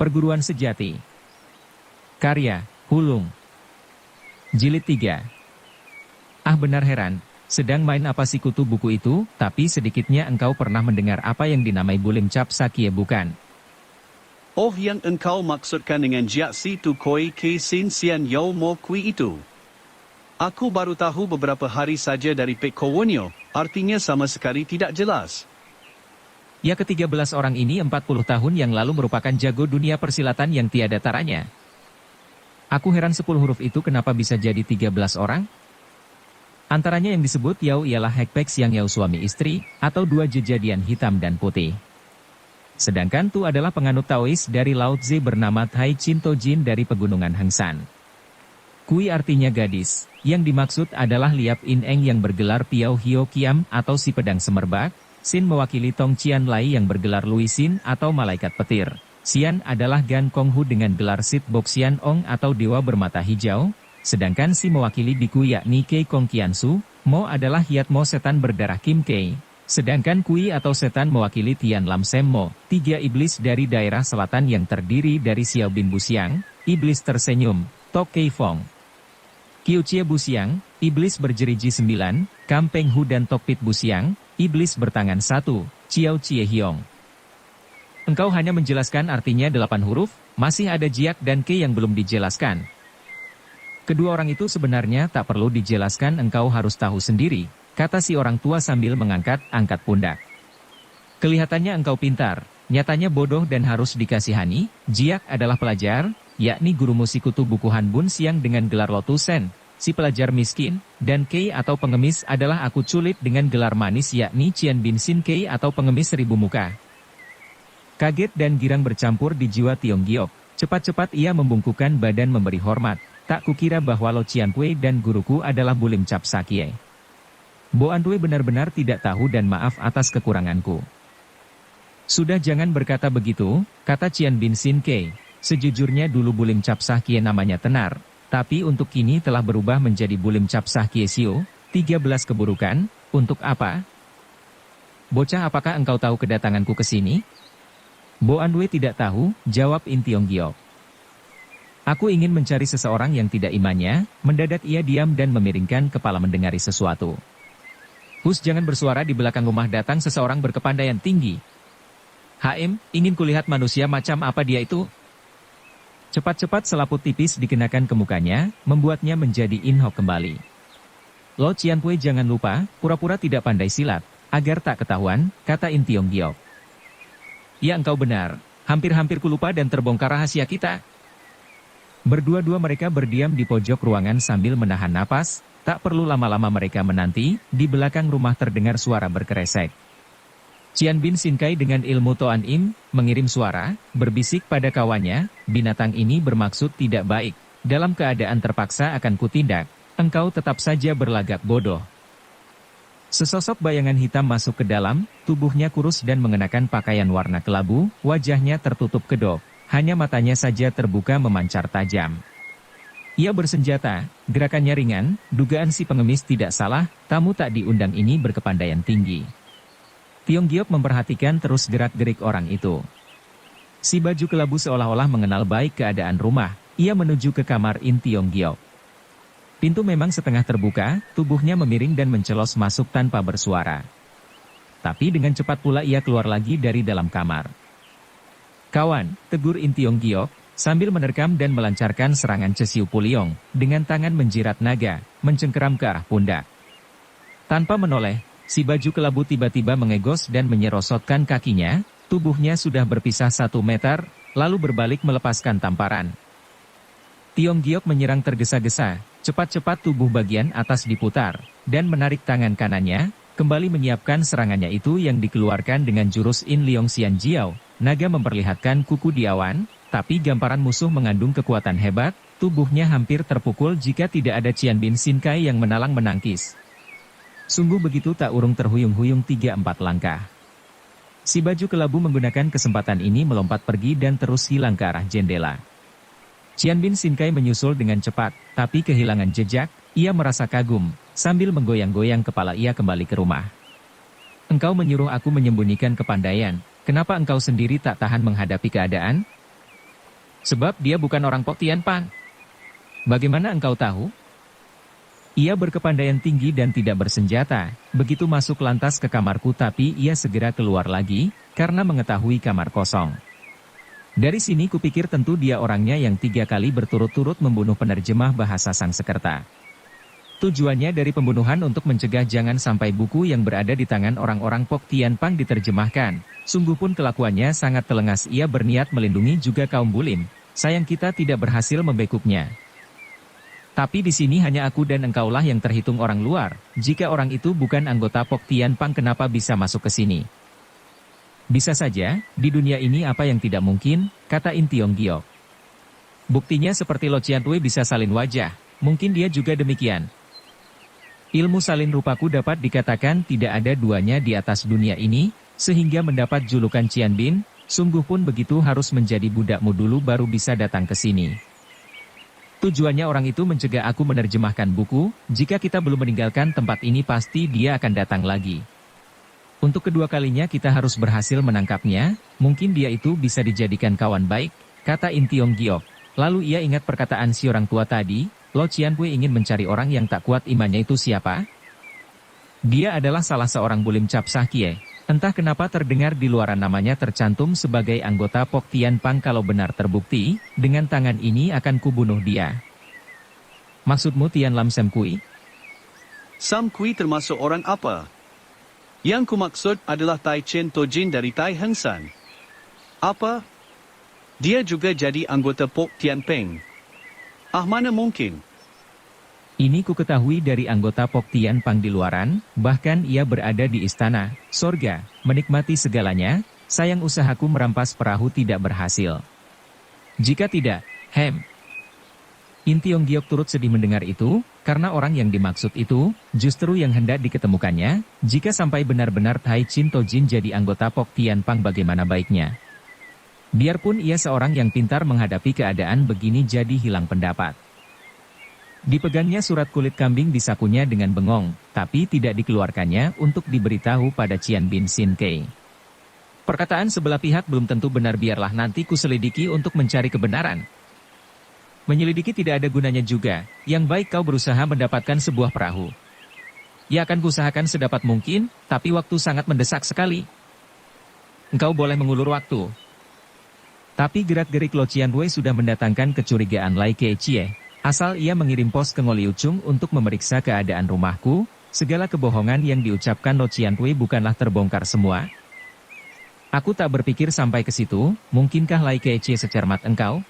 Perguruan Sejati. Karya, Hulung. Jilid 3. Ah, benar heran, sedang main apa si kutu buku itu, tapi sedikitnya engkau pernah mendengar apa yang dinamai Bulim Cap Sakye bukan? Oh, yang engkau maksudkan dengan Jiaksi tu Koi Ke Sin Sian Yo Mo Kui itu. Aku baru tahu beberapa hari saja dari Pek Kowonyo, artinya sama sekali tidak jelas. Ya, ke-13 orang ini 40 tahun yang lalu merupakan jago dunia persilatan yang tiada taranya. Aku heran 10 huruf itu kenapa bisa jadi 13 orang? Antaranya yang disebut Yao ialah Hekpek Siang Yao suami istri, atau dua jejadian hitam dan putih. Sedangkan Tu adalah penganut Taois dari Lao Tse bernama Tai Chin Tojin dari pegunungan Hengsan. Kui artinya gadis, yang dimaksud adalah Liap In Eng yang bergelar Piao Hio Kiam atau si pedang semerbak, Sin mewakili Tong Chian Lai yang bergelar Lui Sin atau malaikat petir. Sian adalah Gan Kong Hu dengan gelar Sit Bok Sian Ong atau dewa bermata hijau, sedangkan Si mewakili Biku yakni Kei Kong Kian Su, Mo adalah Hiat Mo setan berdarah Kim Kei, sedangkan Kui atau setan mewakili Tian Lam Sem Mo, 3 iblis dari daerah selatan yang terdiri dari Xiao Bin Busiang, iblis tersenyum, Tok Kei Fong, Kiu Chie Busiang, iblis berjeriji 9, Kam Peng Hu dan Tok Pit Busiang, iblis bertangan 1, Chiao Chie Hiong. Engkau hanya menjelaskan artinya 8 huruf, masih ada Jiak dan Ke yang belum dijelaskan. Kedua orang itu sebenarnya tak perlu dijelaskan, engkau harus tahu sendiri, kata si orang tua sambil angkat pundak. Kelihatannya engkau pintar, nyatanya bodoh dan harus dikasihani. Jiak adalah pelajar, yakni guru musik kutu buku Han Bun Siang dengan gelar Lotus Sen, si pelajar miskin, dan Kei atau pengemis adalah aku culit dengan gelar manis yakni Cian Bin Sin Kei atau pengemis 1000 muka. Kaget dan girang bercampur di jiwa Tiong Giok. Cepat-cepat ia membungkukkan badan memberi hormat. Tak kukira bahwa Lo Cian Pui dan guruku adalah Bulim Cap Sakye. Bo An Tue benar-benar tidak tahu dan maaf atas kekuranganku. Sudah, jangan berkata begitu, kata Cian Bin Sin Kei. Sejujurnya dulu Bulim Cap Sakye namanya Tenar, tapi untuk kini telah berubah menjadi Bulim Cap Sakye Sio, 13 keburukan, untuk apa? Bocah, apakah engkau tahu kedatanganku ke sini? Bo An Tue tidak tahu, jawab In Tiong Giok. Aku ingin mencari seseorang yang tidak imannya. Mendadak ia diam dan memiringkan kepala mendengar sesuatu. Hus, jangan bersuara, di belakang rumah datang seseorang berkepandaian tinggi. HM, ingin kulihat manusia macam apa dia itu? Cepat-cepat selaput tipis dikenakan ke mukanya, membuatnya menjadi inhok kembali. Lo Cian Pui, jangan lupa, pura-pura tidak pandai silat, agar tak ketahuan, kata In Tiong Giok. Ya, engkau benar, hampir-hampir kulupa dan terbongkar rahasia kita. Berdua-dua mereka berdiam di pojok ruangan sambil menahan napas. Tak perlu lama-lama mereka menanti, di belakang rumah terdengar suara berkeresek. Cian Bin Sin Kai dengan ilmu Toan Im, mengirim suara, berbisik pada kawannya, binatang ini bermaksud tidak baik, dalam keadaan terpaksa akan kutindak, engkau tetap saja berlagak bodoh. Sesosok bayangan hitam masuk ke dalam, tubuhnya kurus dan mengenakan pakaian warna kelabu, wajahnya tertutup kedok, hanya matanya saja terbuka memancar tajam. Ia bersenjata, gerakannya ringan, dugaan si pengemis tidak salah, tamu tak diundang ini berkepandaian tinggi. Tiong Giok memperhatikan terus gerak-gerik orang itu. Si baju kelabu seolah-olah mengenal baik keadaan rumah, ia menuju ke kamar In Tiong Giok. Pintu memang setengah terbuka, tubuhnya memiring dan mencelos masuk tanpa bersuara. Tapi dengan cepat pula ia keluar lagi dari dalam kamar. Kawan, tegur In Tiong Giok, sambil menerkam dan melancarkan serangan Cesiu Puliong, dengan tangan menjirat naga, mencengkeram ke arah pundak. Tanpa menoleh, si baju kelabu tiba-tiba mengegos dan menyerosotkan kakinya, tubuhnya sudah berpisah 1 meter, lalu berbalik melepaskan tamparan. Tiong Giok menyerang tergesa-gesa, cepat-cepat tubuh bagian atas diputar, dan menarik tangan kanannya, kembali menyiapkan serangannya itu yang dikeluarkan dengan jurus In Liong Xian Jiao. Naga memperlihatkan kuku di awan, tapi gamparan musuh mengandung kekuatan hebat, tubuhnya hampir terpukul jika tidak ada Cian Bin Sin Kai yang menalang menangkis. Sungguh begitu tak urung terhuyung-huyung 3-4 langkah. Si baju kelabu menggunakan kesempatan ini melompat pergi dan terus hilang ke arah jendela. Cian Bin Sin Kai menyusul dengan cepat, tapi kehilangan jejak, ia merasa kagum, sambil menggoyang-goyang kepala ia kembali ke rumah. Engkau menyuruh aku menyembunyikan kepandaian, kenapa engkau sendiri tak tahan menghadapi keadaan? Sebab dia bukan orang Pok Tian Pang. Bagaimana engkau tahu? Ia berkepandaian tinggi dan tidak bersenjata, begitu masuk lantas ke kamarku tapi ia segera keluar lagi, karena mengetahui kamar kosong. Dari sini kupikir tentu dia orangnya yang 3 kali berturut-turut membunuh penerjemah bahasa Sangsekerta. Tujuannya dari pembunuhan untuk mencegah jangan sampai buku yang berada di tangan orang-orang Pok Tian Pang diterjemahkan. Sungguh pun kelakuannya sangat telengas, ia berniat melindungi juga kaum bulim. Sayang kita tidak berhasil membekuknya. Tapi di sini hanya aku dan engkaulah yang terhitung orang luar. Jika orang itu bukan anggota Pok Tian Pang kenapa bisa masuk ke sini? Bisa saja, di dunia ini apa yang tidak mungkin, kata In Tiong Giok. Buktinya seperti Lo Cian Tui bisa salin wajah, mungkin dia juga demikian. Ilmu salin rupaku dapat dikatakan tidak ada duanya di atas dunia ini, sehingga mendapat julukan Cian Bin, sungguh pun begitu harus menjadi budakmu dulu baru bisa datang ke sini. Tujuannya orang itu mencegah aku menerjemahkan buku, jika kita belum meninggalkan tempat ini pasti dia akan datang lagi. Untuk kedua kalinya kita harus berhasil menangkapnya, mungkin dia itu bisa dijadikan kawan baik, kata In Tiong Giok. Lalu ia ingat perkataan si orang tua tadi, Lo Cian Pui ingin mencari orang yang tak kuat imannya itu siapa? Dia adalah salah seorang bulim Cap Sah Kie. Entah kenapa terdengar di luaran namanya tercantum sebagai anggota Pok Tian Pang kalau benar terbukti, dengan tangan ini akan kubunuh dia. Maksudmu Tian Lam Sam Kui? Sam Kui termasuk orang apa? Yang kumaksud adalah Tai Chen Tojin dari Tai Heng San. Apa? Dia juga jadi anggota Pok Tian Pang. Mana mungkin? Ini ku ketahui dari anggota Pok Tian Pang di luaran, bahkan ia berada di istana, sorga, menikmati segalanya, sayang usahaku merampas perahu tidak berhasil. Jika tidak, In Tiong Giok turut sedih mendengar itu, karena orang yang dimaksud itu, justru yang hendak diketemukannya, jika sampai benar-benar Tai Chin Tojin jadi anggota Pok Tian Pang bagaimana baiknya. Biarpun ia seorang yang pintar menghadapi keadaan begini jadi hilang pendapat. Dipegangnya surat kulit kambing di sakunya dengan bengong, tapi tidak dikeluarkannya untuk diberitahu pada Cian Bin Sin Kei. Perkataan sebelah pihak belum tentu benar, biarlah nanti ku selidiki untuk mencari kebenaran. Menyelidiki tidak ada gunanya juga, yang baik kau berusaha mendapatkan sebuah perahu. Ya akan kuusahakan sedapat mungkin, tapi waktu sangat mendesak sekali. Engkau boleh mengulur waktu. Tapi gerak-gerik Lo Cian Wei sudah mendatangkan kecurigaan Lai Keicie. Asal ia mengirim pos ke Ngoli Ucung untuk memeriksa keadaan rumahku, segala kebohongan yang diucapkan Lo Cian Tui bukanlah terbongkar semua. Aku tak berpikir sampai ke situ, mungkinkah Lai Keicie secermat engkau?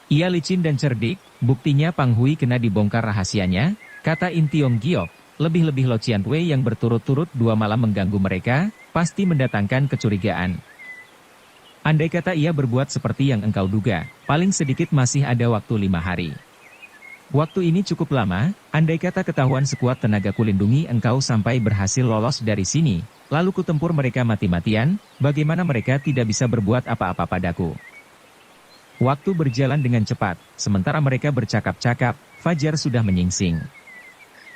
Ia licin dan cerdik, buktinya Pang Hui kena dibongkar rahasianya, kata In Tiong Giok. Lebih-lebih Lo Cian Tui yang berturut-turut 2 malam mengganggu mereka, pasti mendatangkan kecurigaan. Andai kata ia berbuat seperti yang engkau duga, paling sedikit masih ada waktu 5 hari. Waktu ini cukup lama, andai kata ketahuan sekuat tenaga kulindungi engkau sampai berhasil lolos dari sini, lalu kutempur mereka mati-matian, bagaimana mereka tidak bisa berbuat apa-apa padaku. Waktu berjalan dengan cepat, sementara mereka bercakap-cakap, fajar sudah menyingsing.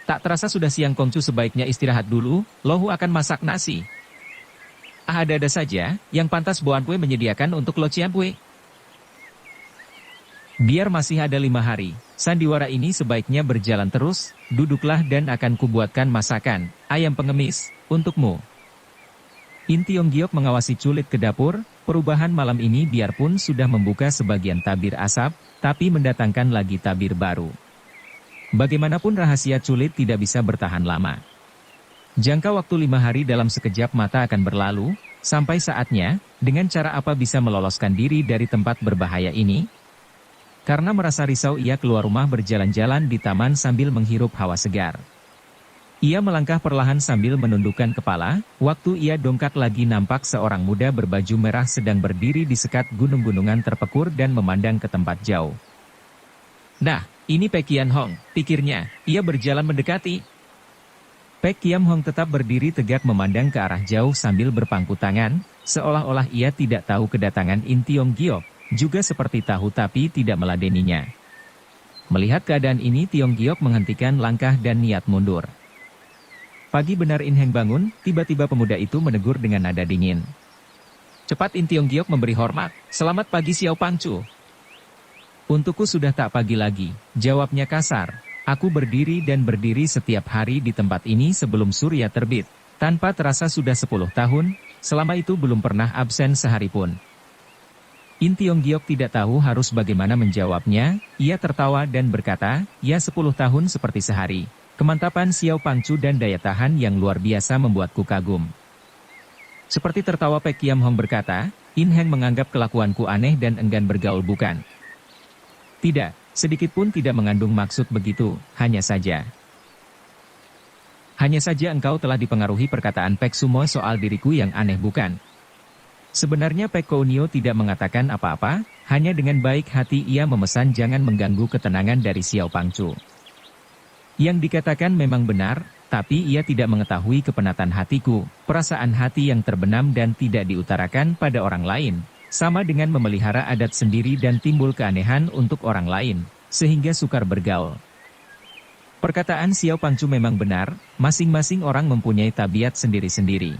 Tak terasa sudah siang, Kongcu sebaiknya istirahat dulu, Lohu akan masak nasi. Ada-ada saja, yang pantas Boan Pui menyediakan untuk Lo Cian Pui. Biar masih ada 5 hari, sandiwara ini sebaiknya berjalan terus, duduklah dan akan kubuatkan masakan, ayam pengemis, untukmu. In Tiong Giok mengawasi Culit ke dapur, perubahan malam ini biarpun sudah membuka sebagian tabir asap, tapi mendatangkan lagi tabir baru. Bagaimanapun rahasia Culit tidak bisa bertahan lama. Jangka waktu 5 hari dalam sekejap mata akan berlalu, sampai saatnya, dengan cara apa bisa meloloskan diri dari tempat berbahaya ini? Karena merasa risau ia keluar rumah berjalan-jalan di taman sambil menghirup hawa segar. Ia melangkah perlahan sambil menundukkan kepala, waktu ia dongkak lagi nampak seorang muda berbaju merah sedang berdiri di sekat gunung-gunungan terpekur dan memandang ke tempat jauh. Nah, ini Pek Kian Hong, pikirnya, ia berjalan mendekati. Pek Kiam Hong tetap berdiri tegak memandang ke arah jauh sambil berpangku tangan, seolah-olah ia tidak tahu kedatangan In Tiong Giok, juga seperti tahu tapi tidak meladeninya. Melihat keadaan ini Tiong Giok menghentikan langkah dan niat mundur. Pagi benar In Heng bangun, tiba-tiba pemuda itu menegur dengan nada dingin. Cepat In Tiong Giok memberi hormat, selamat pagi Xiao Pangcu. Untukku sudah tak pagi lagi, jawabnya kasar. Aku berdiri dan berdiri setiap hari di tempat ini sebelum surya terbit. Tanpa terasa sudah 10 tahun, selama itu belum pernah absen sehari pun. In Tiong Giok tidak tahu harus bagaimana menjawabnya, ia tertawa dan berkata, ya 10 tahun seperti sehari. Kemantapan Xiao Pangcu dan daya tahan yang luar biasa membuatku kagum. Seperti tertawa Pek Kiam Hong berkata, In Heng menganggap kelakuanku aneh dan enggan bergaul bukan? Tidak, sedikit pun tidak mengandung maksud begitu, hanya saja. Hanya saja engkau telah dipengaruhi perkataan Pek Sumo soal diriku yang aneh bukan? Sebenarnya Pek Kounio tidak mengatakan apa-apa, hanya dengan baik hati ia memesan jangan mengganggu ketenangan dari Xiao Pangcu. Yang dikatakan memang benar, tapi ia tidak mengetahui kepenatan hatiku, perasaan hati yang terbenam dan tidak diutarakan pada orang lain. Sama dengan memelihara adat sendiri dan timbul keanehan untuk orang lain, sehingga sukar bergaul. Perkataan Xiao Pangcu memang benar, masing-masing orang mempunyai tabiat sendiri-sendiri.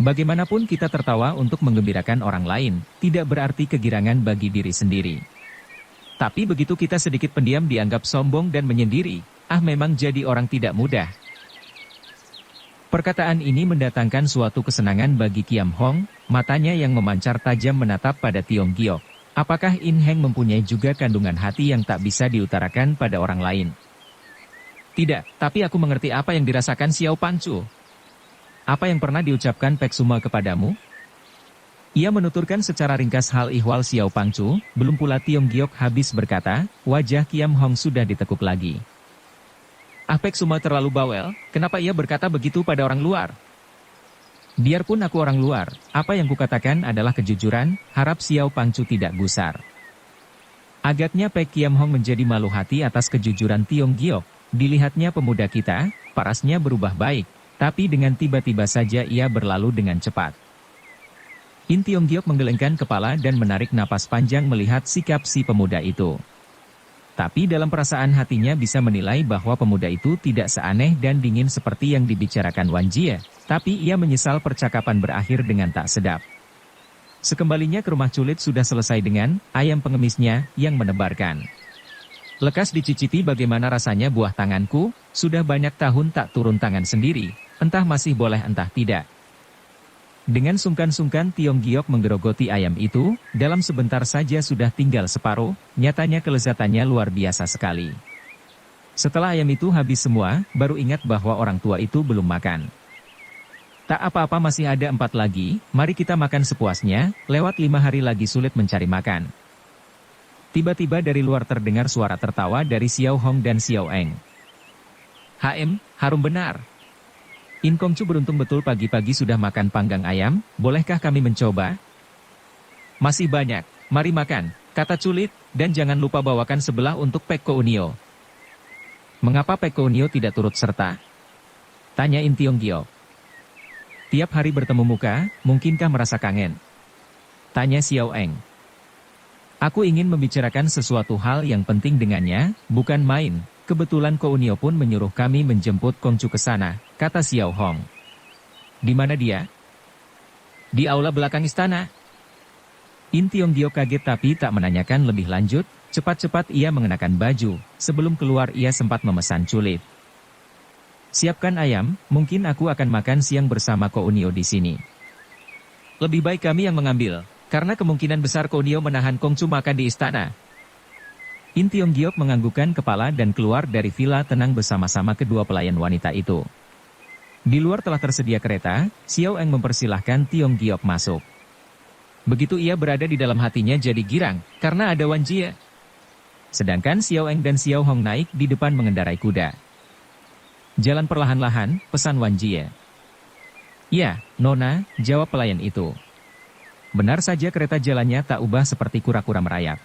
Bagaimanapun kita tertawa untuk menggembirakan orang lain, tidak berarti kegirangan bagi diri sendiri. Tapi begitu kita sedikit pendiam dianggap sombong dan menyendiri, memang jadi orang tidak mudah. Perkataan ini mendatangkan suatu kesenangan bagi Kiam Hong, matanya yang memancar tajam menatap pada Tiong Giok. Apakah In Heng mempunyai juga kandungan hati yang tak bisa diutarakan pada orang lain? Tidak, tapi aku mengerti apa yang dirasakan Xiao Pangcu. Apa yang pernah diucapkan Pek Sumo kepadamu? Ia menuturkan secara ringkas hal ihwal Xiao Pangcu, belum pula Tiong Giok habis berkata, wajah Kiam Hong sudah ditekuk lagi. Pek Sumo terlalu bawel, kenapa ia berkata begitu pada orang luar? Biarpun aku orang luar, apa yang kukatakan adalah kejujuran, harap Xiao Pangcu tidak gusar. Agaknya Pek Kiam Hong menjadi malu hati atas kejujuran Tiong Giok. Dilihatnya pemuda kita, parasnya berubah baik, tapi dengan tiba-tiba saja ia berlalu dengan cepat. In Tiong Giok menggelengkan kepala dan menarik napas panjang melihat sikap si pemuda itu. Tapi dalam perasaan hatinya bisa menilai bahwa pemuda itu tidak seaneh dan dingin seperti yang dibicarakan Wan Jie, tapi ia menyesal percakapan berakhir dengan tak sedap. Sekembalinya ke rumah Culit sudah selesai dengan ayam pengemisnya yang menebarkan. Lekas dicicipi bagaimana rasanya buah tanganku, sudah banyak tahun tak turun tangan sendiri, entah masih boleh entah tidak. Dengan sungkan-sungkan Tiong Giok menggerogoti ayam itu, dalam sebentar saja sudah tinggal separuh, nyatanya kelezatannya luar biasa sekali. Setelah ayam itu habis semua, baru ingat bahwa orang tua itu belum makan. Tak apa-apa masih ada 4 lagi, mari kita makan sepuasnya, lewat 5 hari lagi sulit mencari makan. Tiba-tiba dari luar terdengar suara tertawa dari Xiao Hong dan Xiao Eng. Harum benar. In Kongcu beruntung betul pagi-pagi sudah makan panggang ayam, bolehkah kami mencoba? Masih banyak, mari makan, kata Culit, dan jangan lupa bawakan sebelah untuk Pek Kounio. Mengapa Pek Kounio tidak turut serta? Tanya In Tiong Giok. Tiap hari bertemu muka, mungkinkah merasa kangen? Tanya Xiao Eng. Aku ingin membicarakan sesuatu hal yang penting dengannya, bukan main. Kebetulan Kounio pun menyuruh kami menjemput Kongcu ke sana, kata Xiao Hong. Di mana dia? Di aula belakang istana. In Tiong Giok kaget tapi tak menanyakan lebih lanjut, cepat-cepat ia mengenakan baju, sebelum keluar ia sempat memesan Culit. Siapkan ayam, mungkin aku akan makan siang bersama Kounio di sini. Lebih baik kami yang mengambil, karena kemungkinan besar Kounio menahan Kongcu makan di istana. In Tiong Giok menganggukkan kepala dan keluar dari villa tenang bersama-sama kedua pelayan wanita itu. Di luar telah tersedia kereta, Xiao Eng mempersilahkan Tiong Giok masuk. Begitu ia berada di dalam hatinya jadi girang, karena ada Wan Jie. Sedangkan Xiao Eng dan Xiao Hong naik di depan mengendarai kuda. Jalan perlahan-lahan, pesan Wan Jie. Ya, Nona, jawab pelayan itu. Benar saja kereta jalannya tak ubah seperti kura-kura merayap.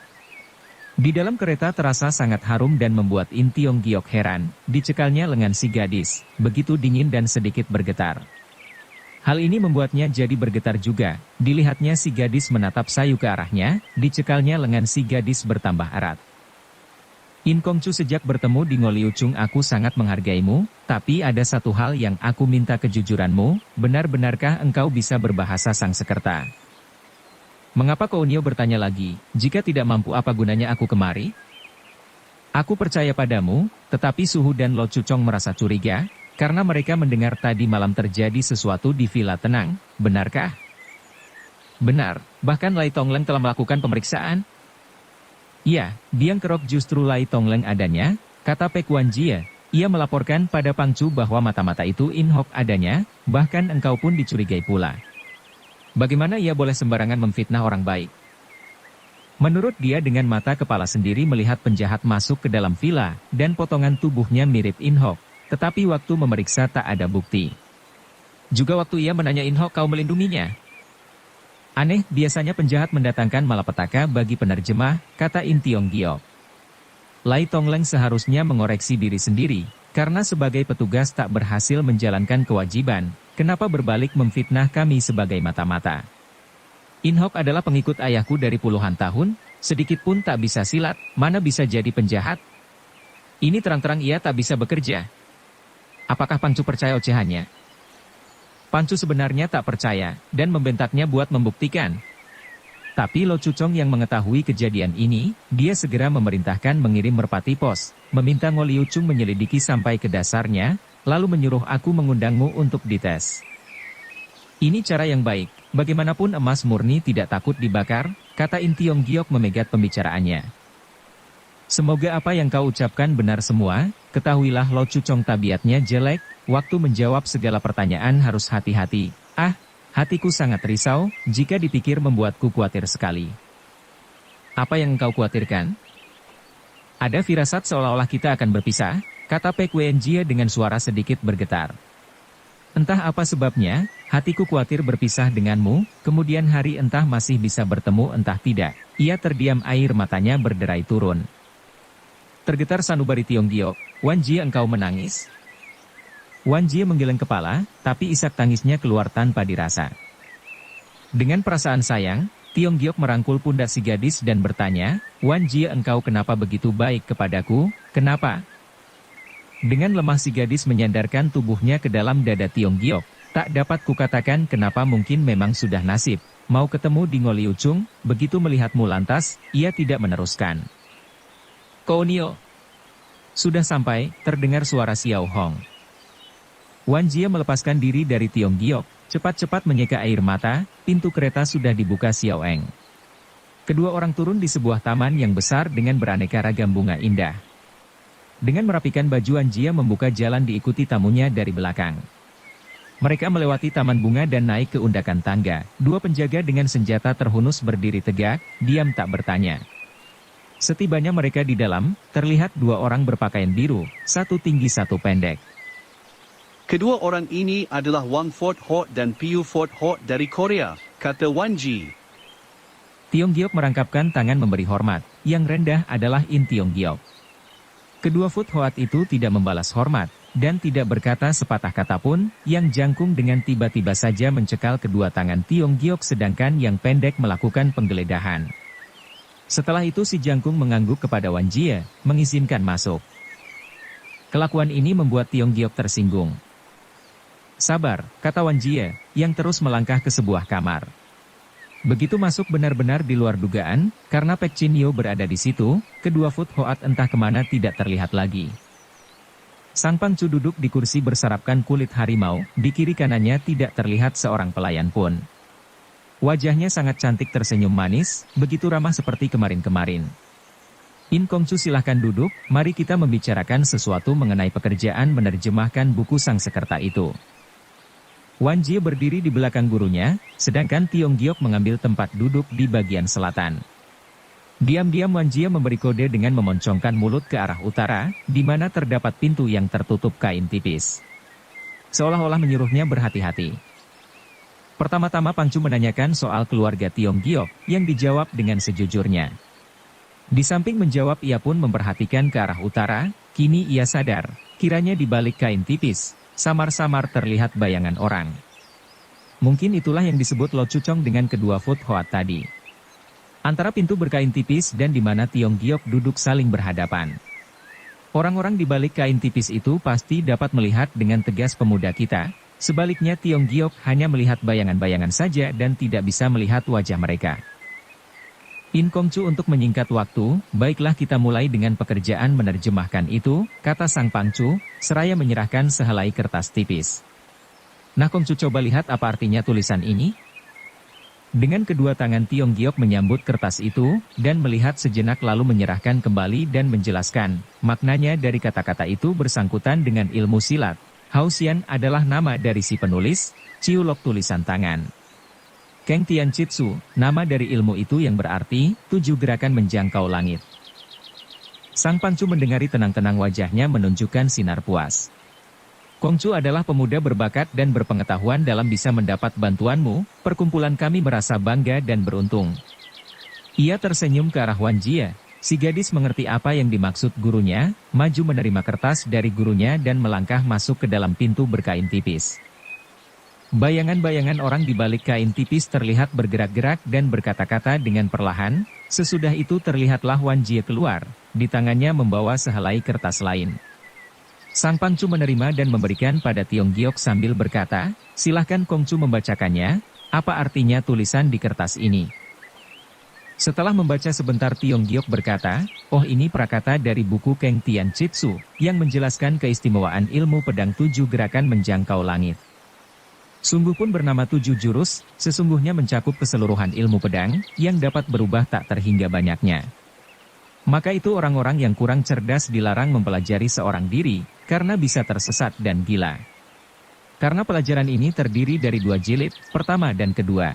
Di dalam kereta terasa sangat harum dan membuat In Tiong Giok heran, dicekalnya lengan si gadis, begitu dingin dan sedikit bergetar. Hal ini membuatnya jadi bergetar juga, dilihatnya si gadis menatap sayu ke arahnya, dicekalnya lengan si gadis bertambah erat. In Kongcu sejak bertemu di Ngoliucung aku sangat menghargaimu, tapi ada satu hal yang aku minta kejujuranmu, benar-benarkah engkau bisa berbahasa Sangsekerta? Mengapa Kounio bertanya lagi, jika tidak mampu apa gunanya aku kemari? Aku percaya padamu, tetapi Suhu dan Lo Chuchong merasa curiga, karena mereka mendengar tadi malam terjadi sesuatu di Villa Tenang, benarkah? Benar, bahkan Lai Tongleng telah melakukan pemeriksaan. Iya, biang kerok justru Lai Tongleng adanya, kata Pek Wan Jie. Ia melaporkan pada Pangcu bahwa mata-mata itu In Hok adanya, bahkan engkau pun dicurigai pula. Bagaimana ia boleh sembarangan memfitnah orang baik? Menurut dia dengan mata kepala sendiri melihat penjahat masuk ke dalam villa, dan potongan tubuhnya mirip In Hok, tetapi waktu memeriksa tak ada bukti. Juga waktu ia menanya In Hok kau melindunginya. Aneh, biasanya penjahat mendatangkan malapetaka bagi penerjemah, kata In Tiong Giok. Lai Tongleng seharusnya mengoreksi diri sendiri, karena sebagai petugas tak berhasil menjalankan kewajiban, kenapa berbalik memfitnah kami sebagai mata-mata? In Hok adalah pengikut ayahku dari puluhan tahun, sedikit pun tak bisa silat, mana bisa jadi penjahat? Ini terang-terang ia tak bisa bekerja. Apakah Pangcu percaya ocehannya? Pangcu sebenarnya tak percaya, dan membentaknya buat membuktikan. Tapi Lo Chuchong yang mengetahui kejadian ini, dia segera memerintahkan mengirim merpati pos, meminta Ngo Liu Chung menyelidiki sampai ke dasarnya, lalu menyuruh aku mengundangmu untuk dites. Ini cara yang baik, bagaimanapun emas murni tidak takut dibakar, kata In Tiong Giok memegat pembicaraannya. Semoga apa yang kau ucapkan benar semua, ketahuilah Lo Chuchong tabiatnya jelek, waktu menjawab segala pertanyaan harus hati-hati. Hatiku sangat risau, jika dipikir membuatku khawatir sekali. Apa yang engkau khawatirkan? Ada firasat seolah-olah kita akan berpisah, kata Pek Wen Jie dengan suara sedikit bergetar. Entah apa sebabnya, hatiku khawatir berpisah denganmu, kemudian hari entah masih bisa bertemu entah tidak. Ia terdiam, air matanya berderai turun. Tergetar sanubari Tiong Giok, Wan Jie engkau menangis? Wan Jie menggeleng kepala, tapi isak tangisnya keluar tanpa dirasa. Dengan perasaan sayang, Tiong Giok merangkul pundak si gadis dan bertanya, Wan Jie engkau kenapa begitu baik kepadaku, kenapa? Dengan lemah si gadis menyandarkan tubuhnya ke dalam dada Tiong Giok, tak dapat kukatakan kenapa, mungkin memang sudah nasib, mau ketemu di Ngo Liu Chung, begitu melihatmu lantas, ia tidak meneruskan. Kounio. Sudah sampai, terdengar suara Xiao Hong. Wan Jie melepaskan diri dari Tiong Giok, cepat-cepat menyeka air mata, pintu kereta sudah dibuka Xiao Eng. Kedua orang turun di sebuah taman yang besar dengan beraneka ragam bunga indah. Dengan merapikan baju Wan Jie membuka jalan diikuti tamunya dari belakang. Mereka melewati taman bunga dan naik ke undakan tangga, dua penjaga dengan senjata terhunus berdiri tegak, diam tak bertanya. Setibanya mereka di dalam, terlihat dua orang berpakaian biru, satu tinggi satu pendek. Kedua orang ini adalah Wang Fort Hot dan Piu Fort Hot dari Korea, kata Wan Ji. Tiong Giok merangkapkan tangan memberi hormat, yang rendah adalah In Tiong Giok. Kedua Fort Hot itu tidak membalas hormat, dan tidak berkata sepatah kata pun, yang jangkung dengan tiba-tiba saja mencekal kedua tangan Tiong Giok sedangkan yang pendek melakukan penggeledahan. Setelah itu si jangkung mengangguk kepada Wan Jie, mengizinkan masuk. Kelakuan ini membuat Tiong Giok tersinggung. Sabar, kata Wan Jie, yang terus melangkah ke sebuah kamar. Begitu masuk benar-benar di luar dugaan, karena Pek Chin Yo berada di situ, kedua Fut Hoat entah kemana tidak terlihat lagi. Sang Pangcu duduk di kursi bersarapkan kulit harimau, di kiri kanannya tidak terlihat seorang pelayan pun. Wajahnya sangat cantik tersenyum manis, begitu ramah seperti kemarin-kemarin. In Kongcu silahkan duduk, mari kita membicarakan sesuatu mengenai pekerjaan menerjemahkan buku sang sekerta itu. Wan Jie berdiri di belakang gurunya, sedangkan Tiong Giok mengambil tempat duduk di bagian selatan. Diam-diam Wan Jie memberi kode dengan memoncongkan mulut ke arah utara, di mana terdapat pintu yang tertutup kain tipis. Seolah-olah menyuruhnya berhati-hati. Pertama-tama Pangcu menanyakan soal keluarga Tiong Giok, yang dijawab dengan sejujurnya. Di samping menjawab ia pun memperhatikan ke arah utara, kini ia sadar, kiranya di balik kain tipis, samar-samar terlihat bayangan orang. Mungkin itulah yang disebut Lo Chuchong dengan kedua Fut Hoat tadi. Antara pintu berkain tipis dan di mana Tiong Giok duduk saling berhadapan. Orang-orang di balik kain tipis itu pasti dapat melihat dengan tegas pemuda kita, sebaliknya Tiong Giok hanya melihat bayangan-bayangan saja dan tidak bisa melihat wajah mereka. In Kongcu untuk menyingkat waktu, baiklah kita mulai dengan pekerjaan menerjemahkan itu, kata Sang Pangcu, seraya menyerahkan sehelai kertas tipis. Nah Kongcu coba lihat apa artinya tulisan ini? Dengan kedua tangan Tiong Giok menyambut kertas itu, dan melihat sejenak lalu menyerahkan kembali dan menjelaskan, maknanya dari kata-kata itu bersangkutan dengan ilmu silat. Hao Xian adalah nama dari si penulis, Ciu Lok tulisan tangan. Keng Tian Chitsu, nama dari ilmu itu yang berarti, 7 gerakan menjangkau langit. Sang Pangcu mendengari tenang-tenang wajahnya menunjukkan sinar puas. Kongcu adalah pemuda berbakat dan berpengetahuan dalam bisa mendapat bantuanmu, perkumpulan kami merasa bangga dan beruntung. Ia tersenyum ke arah Wan Jie, si gadis mengerti apa yang dimaksud gurunya, maju menerima kertas dari gurunya dan melangkah masuk ke dalam pintu berkain tipis. Bayangan-bayangan orang di balik kain tipis terlihat bergerak-gerak dan berkata-kata dengan perlahan, sesudah itu terlihatlah Wan Jie keluar, di tangannya membawa sehelai kertas lain. Sang Pangcu menerima dan memberikan pada Tiong Giok sambil berkata, silahkan Kongcu membacakannya, apa artinya tulisan di kertas ini. Setelah membaca sebentar Tiong Giok berkata, oh ini prakata dari buku Keng Tian Chitsu, yang menjelaskan keistimewaan ilmu pedang 7 gerakan menjangkau langit. Sungguh pun bernama 7 jurus, sesungguhnya mencakup keseluruhan ilmu pedang, yang dapat berubah tak terhingga banyaknya. Maka itu orang-orang yang kurang cerdas dilarang mempelajari seorang diri, karena bisa tersesat dan gila. Karena pelajaran ini terdiri dari 2 jilid, pertama dan kedua.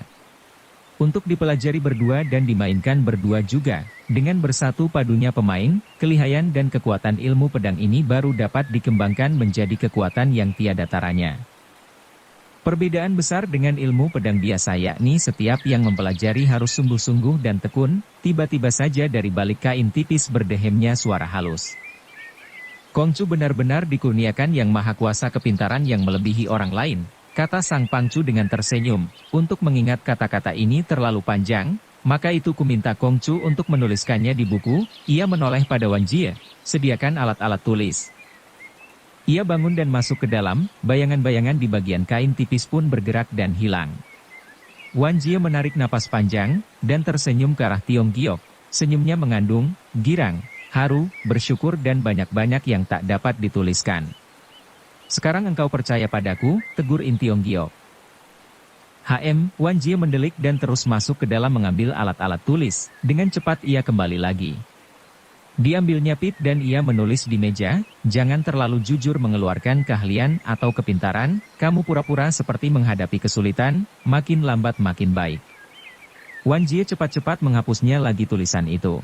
Untuk dipelajari berdua dan dimainkan berdua juga, dengan bersatu padunya pemain, kelihayan dan kekuatan ilmu pedang ini baru dapat dikembangkan menjadi kekuatan yang tiada taranya. Perbedaan besar dengan ilmu pedang biasa yakni setiap yang mempelajari harus sungguh-sungguh dan tekun, tiba-tiba saja dari balik kain tipis berdehemnya suara halus. Kongcu benar-benar dikurniakan yang maha kuasa kepintaran yang melebihi orang lain, kata Sang Pangcu dengan tersenyum, untuk mengingat kata-kata ini terlalu panjang, maka itu ku minta Kongcu untuk menuliskannya di buku, ia menoleh pada Wan Jie, sediakan alat-alat tulis. Ia bangun dan masuk ke dalam, bayangan-bayangan di bagian kain tipis pun bergerak dan hilang. Wan Jie menarik napas panjang, dan tersenyum ke arah Tiong Giok, senyumnya mengandung, girang, haru, bersyukur dan banyak-banyak yang tak dapat dituliskan. Sekarang engkau percaya padaku, tegur In Tiong Giok. Wan Jie mendelik dan terus masuk ke dalam mengambil alat-alat tulis, dengan cepat ia kembali lagi. Diambilnya pit dan ia menulis di meja, jangan terlalu jujur mengeluarkan keahlian atau kepintaran, kamu pura-pura seperti menghadapi kesulitan, makin lambat makin baik. Wan Jie cepat-cepat menghapusnya lagi tulisan itu.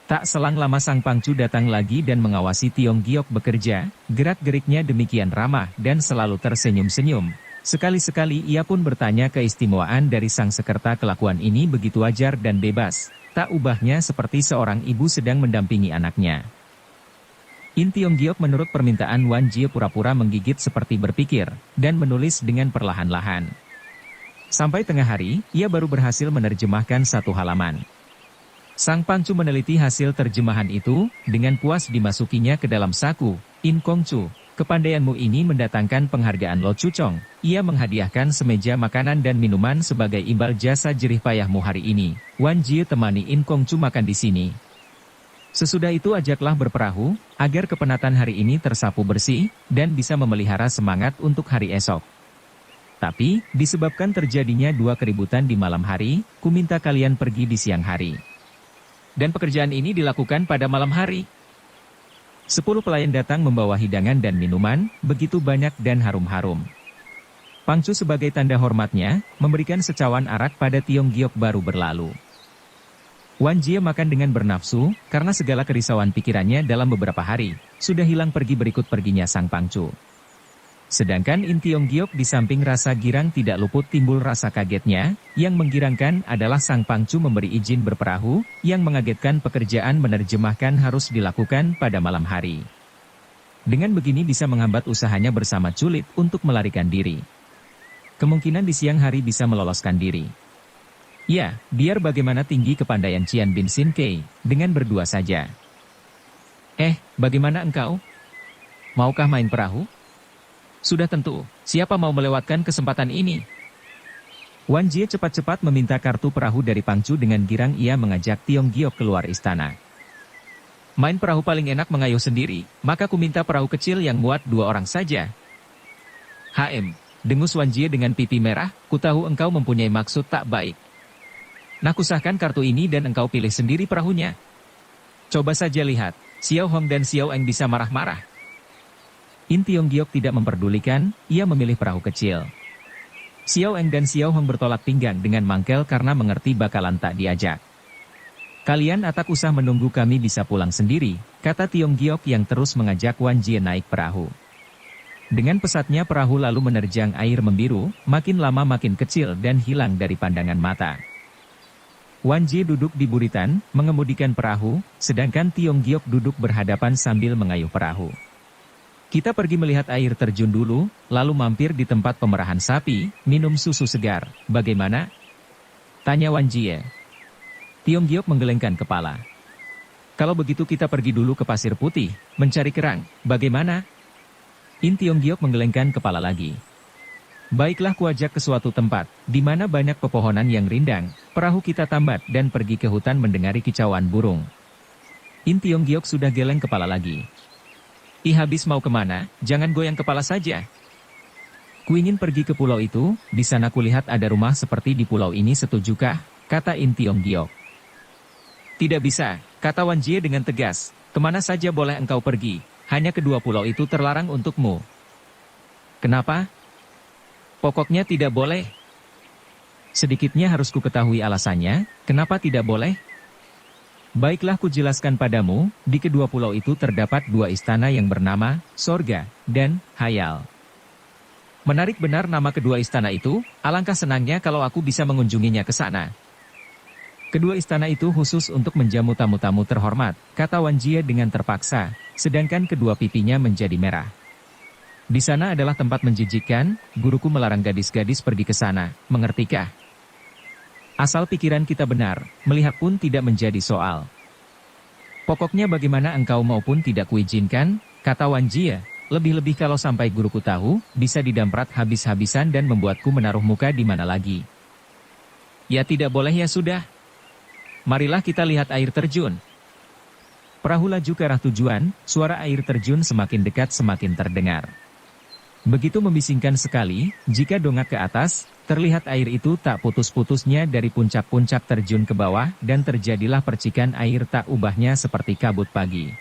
Tak selang lama Sang Pangcu datang lagi dan mengawasi Tiong Giok bekerja, gerak-geriknya demikian ramah dan selalu tersenyum-senyum. Sekali-sekali ia pun bertanya keistimewaan dari sang sekerta kelakuan ini begitu wajar dan bebas. Tak ubahnya seperti seorang ibu sedang mendampingi anaknya. In Tiong Giok menurut permintaan Wan Jie pura-pura menggigit seperti berpikir, dan menulis dengan perlahan-lahan. Sampai tengah hari, ia baru berhasil menerjemahkan 1 halaman. Sang Pangcu meneliti hasil terjemahan itu, dengan puas dimasukinya ke dalam saku. In Kongcu, kepandaianmu ini mendatangkan penghargaan Lo Chuchong. Ia menghadiahkan semeja makanan dan minuman sebagai imbal jasa jerih payahmu hari ini. Wan Jie temani In Kongcu makan di sini. Sesudah itu ajaklah berperahu, agar kepenatan hari ini tersapu bersih, dan bisa memelihara semangat untuk hari esok. Tapi, disebabkan terjadinya 2 keributan di malam hari, ku minta kalian pergi di siang hari. Dan pekerjaan ini dilakukan pada malam hari. 10 pelayan datang membawa hidangan dan minuman, begitu banyak dan harum-harum. Pangcu sebagai tanda hormatnya, memberikan secawan arak pada Tiong Giok baru berlalu. Wan Jie makan dengan bernafsu, karena segala kerisauan pikirannya dalam beberapa hari, sudah hilang pergi berikut perginya Sang Pangcu. Sedangkan In Tiong Giok di samping rasa girang tidak luput timbul rasa kagetnya, yang menggirangkan adalah Sang Pangcu memberi izin berperahu, yang mengagetkan pekerjaan menerjemahkan harus dilakukan pada malam hari. Dengan begini bisa menghambat usahanya bersama Culit untuk melarikan diri. Kemungkinan di siang hari bisa meloloskan diri. Ya, biar bagaimana tinggi kepandaian Cian bin Sin Kei, dengan berdua saja. Bagaimana engkau? Maukah main perahu? Sudah tentu, siapa mau melewatkan kesempatan ini? Wan Jie cepat-cepat meminta kartu perahu dari Pangcu dengan girang ia mengajak Tiong Giok keluar istana. Main perahu paling enak mengayuh sendiri, maka ku minta perahu kecil yang muat 2 orang saja. Dengus Wan Jie dengan pipi merah, ku tahu engkau mempunyai maksud tak baik. Nah kusahkan kartu ini dan engkau pilih sendiri perahunya. Coba saja lihat, Xiao Hong dan Xiao Eng bisa marah-marah. In Tiong Giok tidak memperdulikan, ia memilih perahu kecil. Xiao Eng dan Xiao Hong bertolak pinggang dengan mangkel karena mengerti bakalan tak diajak. Kalian tak usah menunggu kami bisa pulang sendiri, kata Tiong Giok yang terus mengajak Wan Jie naik perahu. Dengan pesatnya perahu lalu menerjang air membiru, makin lama makin kecil dan hilang dari pandangan mata. Wan Jie duduk di buritan, mengemudikan perahu, sedangkan Tiong Giok duduk berhadapan sambil mengayuh perahu. Kita pergi melihat air terjun dulu, lalu mampir di tempat pemerahan sapi, minum susu segar. Bagaimana? Tanya Wan Jie. Tiong Giok menggelengkan kepala. Kalau begitu kita pergi dulu ke Pasir Putih, mencari kerang. Bagaimana? In Tiong Giok menggelengkan kepala lagi. Baiklah kuajak ke suatu tempat, di mana banyak pepohonan yang rindang, perahu kita tambat dan pergi ke hutan mendengari kicauan burung. In Tiong Giok sudah geleng kepala lagi. Habis mau kemana, jangan goyang kepala saja. Ku ingin pergi ke pulau itu, di sana kulihat ada rumah seperti di pulau ini, setujukah? Kata In Tiong Giok. Tidak bisa, kata Wan Jie dengan tegas, kemana saja boleh engkau pergi, hanya kedua pulau itu terlarang untukmu. Kenapa? Pokoknya tidak boleh. Sedikitnya harus ku ketahui alasannya, kenapa tidak boleh? Baiklah ku jelaskan padamu, di kedua pulau itu terdapat 2 istana yang bernama Sorga dan Hayal. Menarik benar nama kedua istana itu, alangkah senangnya kalau aku bisa mengunjunginya ke sana. Kedua istana itu khusus untuk menjamu tamu-tamu terhormat, kata Wan Jie dengan terpaksa, sedangkan kedua pipinya menjadi merah. Di sana adalah tempat menjijikkan, guruku melarang gadis-gadis pergi ke sana, mengertikah? Asal pikiran kita benar, melihat pun tidak menjadi soal. Pokoknya bagaimana engkau maupun tidak kuizinkan, kata Wan Jie, lebih-lebih kalau sampai guruku tahu, bisa didamprat habis-habisan dan membuatku menaruh muka di mana lagi. Ya tidak boleh ya sudah. Marilah kita lihat air terjun. Perahu laju ke arah tujuan, suara air terjun semakin dekat semakin terdengar. Begitu membisingkan sekali, jika dongak ke atas, terlihat air itu tak putus-putusnya dari puncak-puncak terjun ke bawah dan terjadilah percikan air tak ubahnya seperti kabut pagi.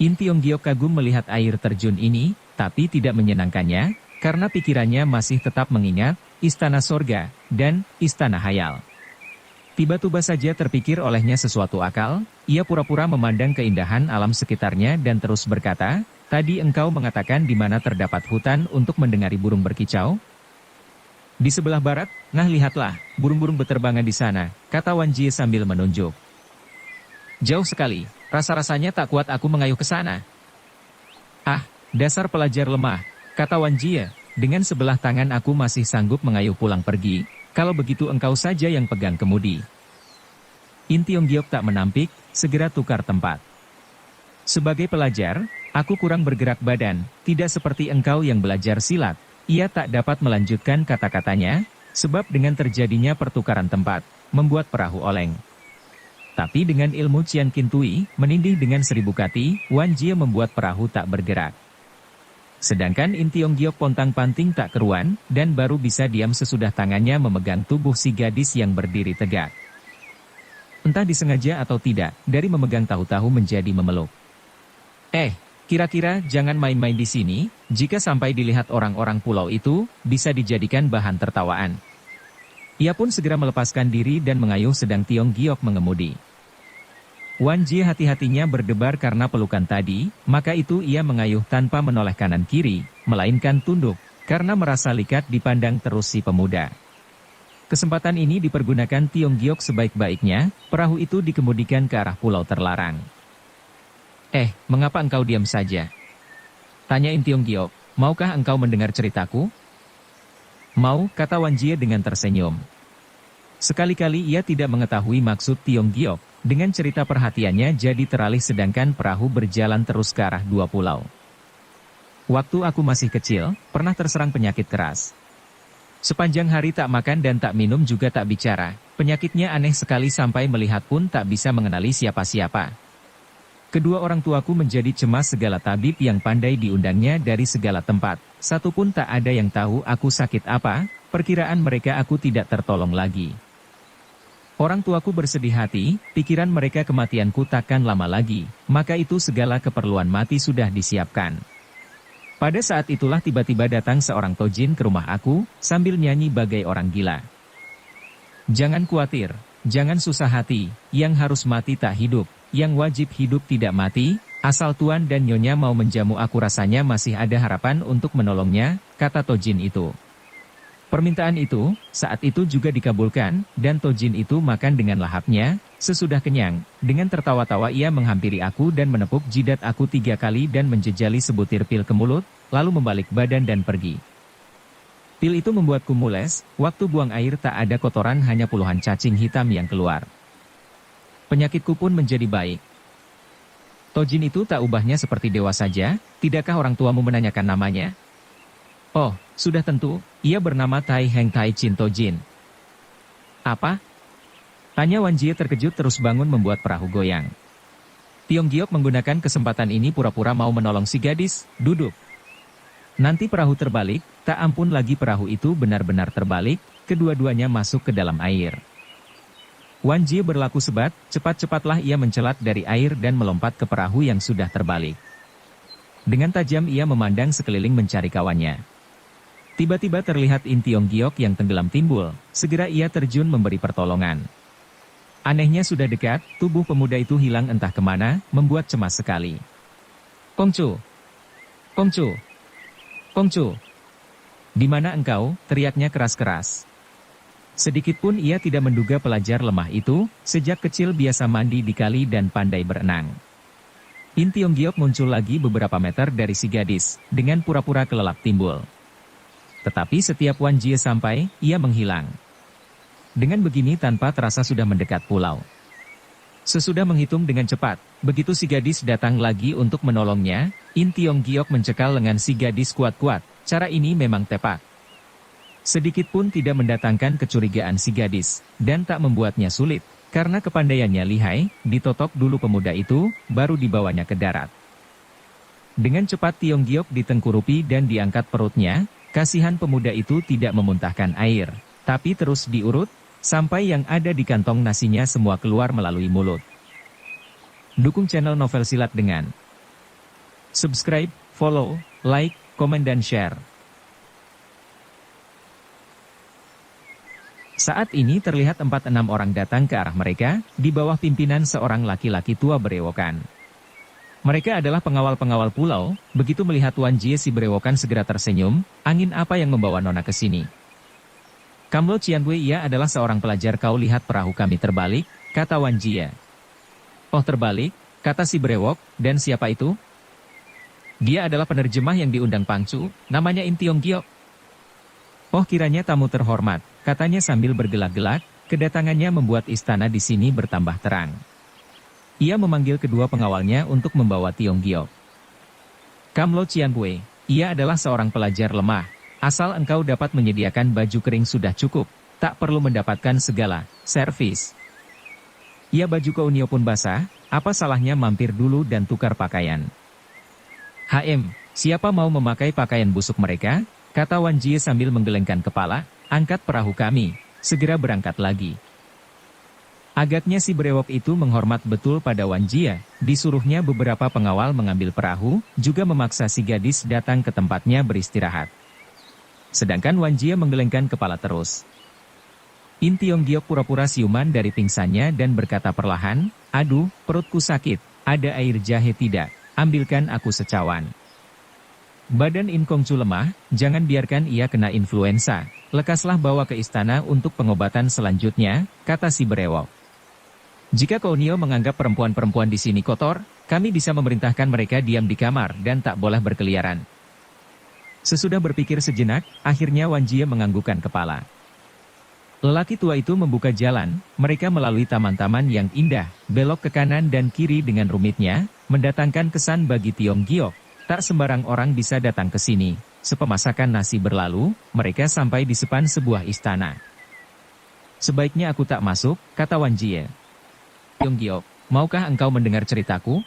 In Tiong Giok kagum melihat air terjun ini, tapi tidak menyenangkannya, karena pikirannya masih tetap mengingat Istana Sorga dan Istana Hayal. Tiba-tiba saja terpikir olehnya sesuatu akal, ia pura-pura memandang keindahan alam sekitarnya dan terus berkata, tadi engkau mengatakan di mana terdapat hutan untuk mendengari burung berkicau? Di sebelah barat, nah lihatlah, burung-burung beterbangan di sana, kata Wan Jie sambil menunjuk. Jauh sekali, rasa-rasanya tak kuat aku mengayuh ke sana. Ah, dasar pelajar lemah, kata Wan Jie, dengan sebelah tangan aku masih sanggup mengayuh pulang pergi, kalau begitu engkau saja yang pegang kemudi. In Tiong Giok tak menampik, segera tukar tempat. Sebagai pelajar, aku kurang bergerak badan, tidak seperti engkau yang belajar silat. Ia tak dapat melanjutkan kata-katanya, sebab dengan terjadinya pertukaran tempat, membuat perahu oleng. Tapi dengan ilmu Cian Kin Tui, menindih dengan 1000 kati, Wan Jie membuat perahu tak bergerak. Sedangkan In Tiong Giok pontang-panting tak keruan, dan baru bisa diam sesudah tangannya memegang tubuh si gadis yang berdiri tegak. Entah disengaja atau tidak, dari memegang tahu-tahu menjadi memeluk. Kira-kira jangan main-main di sini, jika sampai dilihat orang-orang pulau itu, bisa dijadikan bahan tertawaan. Ia pun segera melepaskan diri dan mengayuh sedang Tiong Giok mengemudi. Wan Jie hati-hatinya berdebar karena pelukan tadi, maka itu ia mengayuh tanpa menoleh kanan kiri, melainkan tunduk, karena merasa likat dipandang terus si pemuda. Kesempatan ini dipergunakan Tiong Giok sebaik-baiknya, perahu itu dikemudikan ke arah pulau terlarang. Mengapa engkau diam saja? Tanya In Tiong Giok, maukah engkau mendengar ceritaku? Mau, kata Wan Jie dengan tersenyum. Sekali-kali ia tidak mengetahui maksud Tiong Giok, dengan cerita perhatiannya jadi teralih sedangkan perahu berjalan terus ke arah 2 pulau. Waktu aku masih kecil, pernah terserang penyakit keras. Sepanjang hari tak makan dan tak minum juga tak bicara, penyakitnya aneh sekali sampai melihat pun tak bisa mengenali siapa-siapa. Kedua orang tuaku menjadi cemas, segala tabib yang pandai diundangnya dari segala tempat, satu pun tak ada yang tahu aku sakit apa, perkiraan mereka aku tidak tertolong lagi. Orang tuaku bersedih hati, pikiran mereka kematianku takkan lama lagi, maka itu segala keperluan mati sudah disiapkan. Pada saat itulah tiba-tiba datang seorang tojin ke rumah aku, sambil nyanyi bagai orang gila. Jangan khawatir, jangan susah hati, yang harus mati tak hidup, yang wajib hidup tidak mati, asal tuan dan nyonya mau menjamu aku rasanya masih ada harapan untuk menolongnya, kata tojin itu. Permintaan itu, saat itu juga dikabulkan, dan tojin itu makan dengan lahapnya. Sesudah kenyang, dengan tertawa-tawa ia menghampiri aku dan menepuk jidat aku 3 kali dan menjejali sebutir pil ke mulut, lalu membalik badan dan pergi. Pil itu membuatku mules, waktu buang air tak ada kotoran, hanya puluhan cacing hitam yang keluar. Penyakitku pun menjadi baik. Tojin itu tak ubahnya seperti dewa saja, tidakkah orang tuamu menanyakan namanya? Oh, sudah tentu, ia bernama Tai Heng Tai Chin Tojin. Apa? Tanya Wan Jie terkejut, terus bangun membuat perahu goyang. Tiong Giok menggunakan kesempatan ini pura-pura mau menolong si gadis, duduk. Nanti perahu terbalik, tak ampun lagi perahu itu benar-benar terbalik, kedua-duanya masuk ke dalam air. Wan Jie berlaku sebat, cepat-cepatlah ia mencelat dari air dan melompat ke perahu yang sudah terbalik. Dengan tajam ia memandang sekeliling mencari kawannya. Tiba-tiba terlihat In Tiong Giok yang tenggelam timbul, segera ia terjun memberi pertolongan. Anehnya sudah dekat, tubuh pemuda itu hilang entah kemana, membuat cemas sekali. Kongcu! Kongcu! Kongcu! Di mana engkau? Teriaknya keras-keras. Sedikitpun ia tidak menduga pelajar lemah itu, sejak kecil biasa mandi di kali dan pandai berenang. In Tiong Giok muncul lagi beberapa meter dari si gadis, dengan pura-pura kelelap timbul. Tetapi setiap Wan Jie sampai, ia menghilang. Dengan begini tanpa terasa sudah mendekat pulau. Sesudah menghitung dengan cepat, begitu si gadis datang lagi untuk menolongnya, In Tiong Giok mencekal lengan si gadis kuat-kuat. Cara ini memang tepat. Sedikit pun tidak mendatangkan kecurigaan si gadis, dan tak membuatnya sulit, karena kepandaiannya lihai, ditotok dulu pemuda itu, baru dibawanya ke darat. Dengan cepat Tiong Giok ditengkurupi dan diangkat perutnya, kasihan pemuda itu tidak memuntahkan air, tapi terus diurut, sampai yang ada di kantong nasinya semua keluar melalui mulut. Dukung channel Novel Silat dengan subscribe, follow, like, komen dan share. Saat ini terlihat 4-6 orang datang ke arah mereka, di bawah pimpinan seorang laki-laki tua berewokan. Mereka adalah pengawal-pengawal pulau, begitu melihat Wan Jie si berewokan segera tersenyum, angin apa yang membawa nona ke sini? Kamlo Cianwei, ia adalah seorang pelajar, kau lihat perahu kami terbalik, kata Wan Jie. Oh terbalik, kata si berewok, dan siapa itu? Dia adalah penerjemah yang diundang Pangcu, namanya In Tiong Giok. Oh kiranya tamu terhormat, katanya sambil bergelak-gelak, kedatangannya membuat istana di sini bertambah terang. Ia memanggil kedua pengawalnya untuk membawa Tiong Giok. Kamlo Cianwei, ia adalah seorang pelajar lemah, asal engkau dapat menyediakan baju kering sudah cukup, tak perlu mendapatkan segala servis. Ya baju Kounio pun basah, apa salahnya mampir dulu dan tukar pakaian. Siapa mau memakai pakaian busuk mereka? Kata Wan Jie sambil menggelengkan kepala, angkat perahu kami, segera berangkat lagi. Agaknya si berewok itu menghormat betul pada Wan Jie, disuruhnya beberapa pengawal mengambil perahu, juga memaksa si gadis datang ke tempatnya beristirahat. Sedangkan Wan Jie menggelengkan kepala terus. In Tiong Giok pura-pura siuman dari pingsannya dan berkata perlahan, aduh, perutku sakit, ada air jahe tidak, ambilkan aku secawan. Badan In Kongcu lemah, jangan biarkan ia kena influenza, lekaslah bawa ke istana untuk pengobatan selanjutnya, kata si berewok. Jika Kounio menganggap perempuan-perempuan di sini kotor, kami bisa memerintahkan mereka diam di kamar dan tak boleh berkeliaran. Sesudah berpikir sejenak, akhirnya Wan Jie menganggukkan kepala. Lelaki tua itu membuka jalan, mereka melalui taman-taman yang indah, belok ke kanan dan kiri dengan rumitnya, mendatangkan kesan bagi Tiong Giok. Tak sembarang orang bisa datang ke sini, sepemasakan nasi berlalu, mereka sampai di depan sebuah istana. Sebaiknya aku tak masuk, kata Wan Jie. Tionggiok, maukah engkau mendengar ceritaku?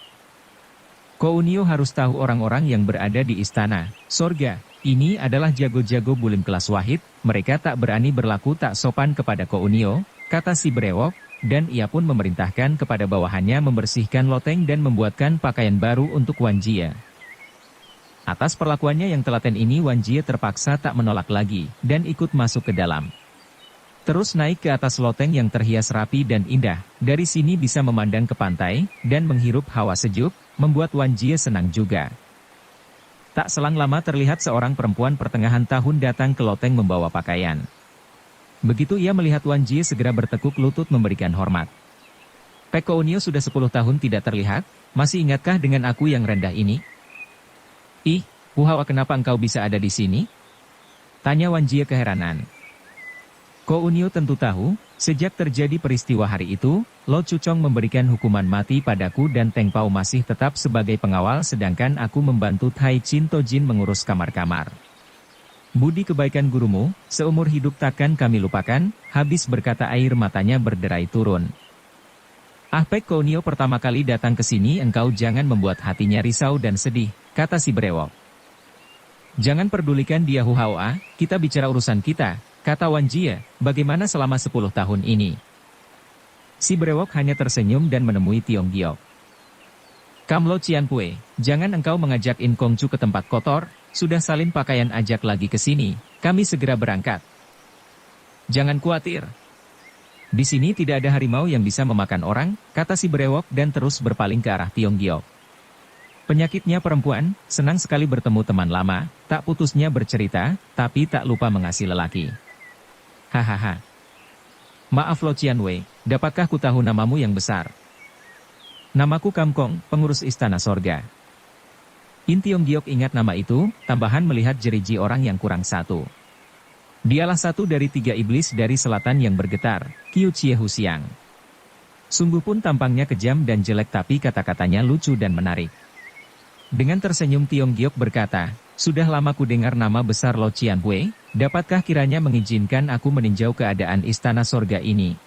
Kounio harus tahu orang-orang yang berada di istana sorga. Ini adalah jago-jago bulim kelas wahid, mereka tak berani berlaku tak sopan kepada Kounio, kata si brewok, dan ia pun memerintahkan kepada bawahannya membersihkan loteng dan membuatkan pakaian baru untuk Wan Jie. Atas perlakuannya yang telaten ini Wan Jie terpaksa tak menolak lagi, dan ikut masuk ke dalam. Terus naik ke atas loteng yang terhias rapi dan indah, dari sini bisa memandang ke pantai, dan menghirup hawa sejuk, membuat Wan Jie senang juga. Tak selang lama terlihat seorang perempuan pertengahan tahun datang ke loteng membawa pakaian. Begitu ia melihat Wan Jie segera bertekuk lutut memberikan hormat. Pek Kounio sudah 10 tahun tidak terlihat, masih ingatkah dengan aku yang rendah ini? Ih, Wuhao, kenapa engkau bisa ada di sini? Tanya Wan Jie keheranan. Kounio tentu tahu, sejak terjadi peristiwa hari itu, Lo Chuchong memberikan hukuman mati padaku dan Teng Pao masih tetap sebagai pengawal sedangkan aku membantu Tai Chin Tojin mengurus kamar-kamar. Budi kebaikan gurumu, seumur hidup takkan kami lupakan, habis berkata air matanya berderai turun. Pek Kounio pertama kali datang ke sini engkau jangan membuat hatinya risau dan sedih, kata si brewok. Jangan pedulikan dia Huhaoa, kita bicara urusan kita, kata Wan Jie, bagaimana selama 10 tahun ini? Si brewok hanya tersenyum dan menemui Tionggiok. Kamlo Cianpue, jangan engkau mengajak In Kongcu ke tempat kotor, sudah salin pakaian ajak lagi ke sini, kami segera berangkat. Jangan khawatir. Di sini tidak ada harimau yang bisa memakan orang, kata si brewok dan terus berpaling ke arah Tionggiok. Penyakitnya perempuan, senang sekali bertemu teman lama, tak putusnya bercerita, tapi tak lupa mengasihi lelaki. Hahaha. Maaf Lo Cianwei, dapatkah ku tahu namamu yang besar? Namaku Kamkong, pengurus istana sorga. In Tionggiok ingat nama itu, tambahan melihat jeriji orang yang kurang satu. Dialah satu dari 3 iblis dari selatan yang bergetar, Qiu Chie Hu Xiang. Sungguh pun tampangnya kejam dan jelek tapi kata-katanya lucu dan menarik. Dengan tersenyum Tionggiok berkata, sudah lama ku dengar nama besar Lo Cianpue, dapatkah kiranya mengizinkan aku meninjau keadaan istana sorga ini?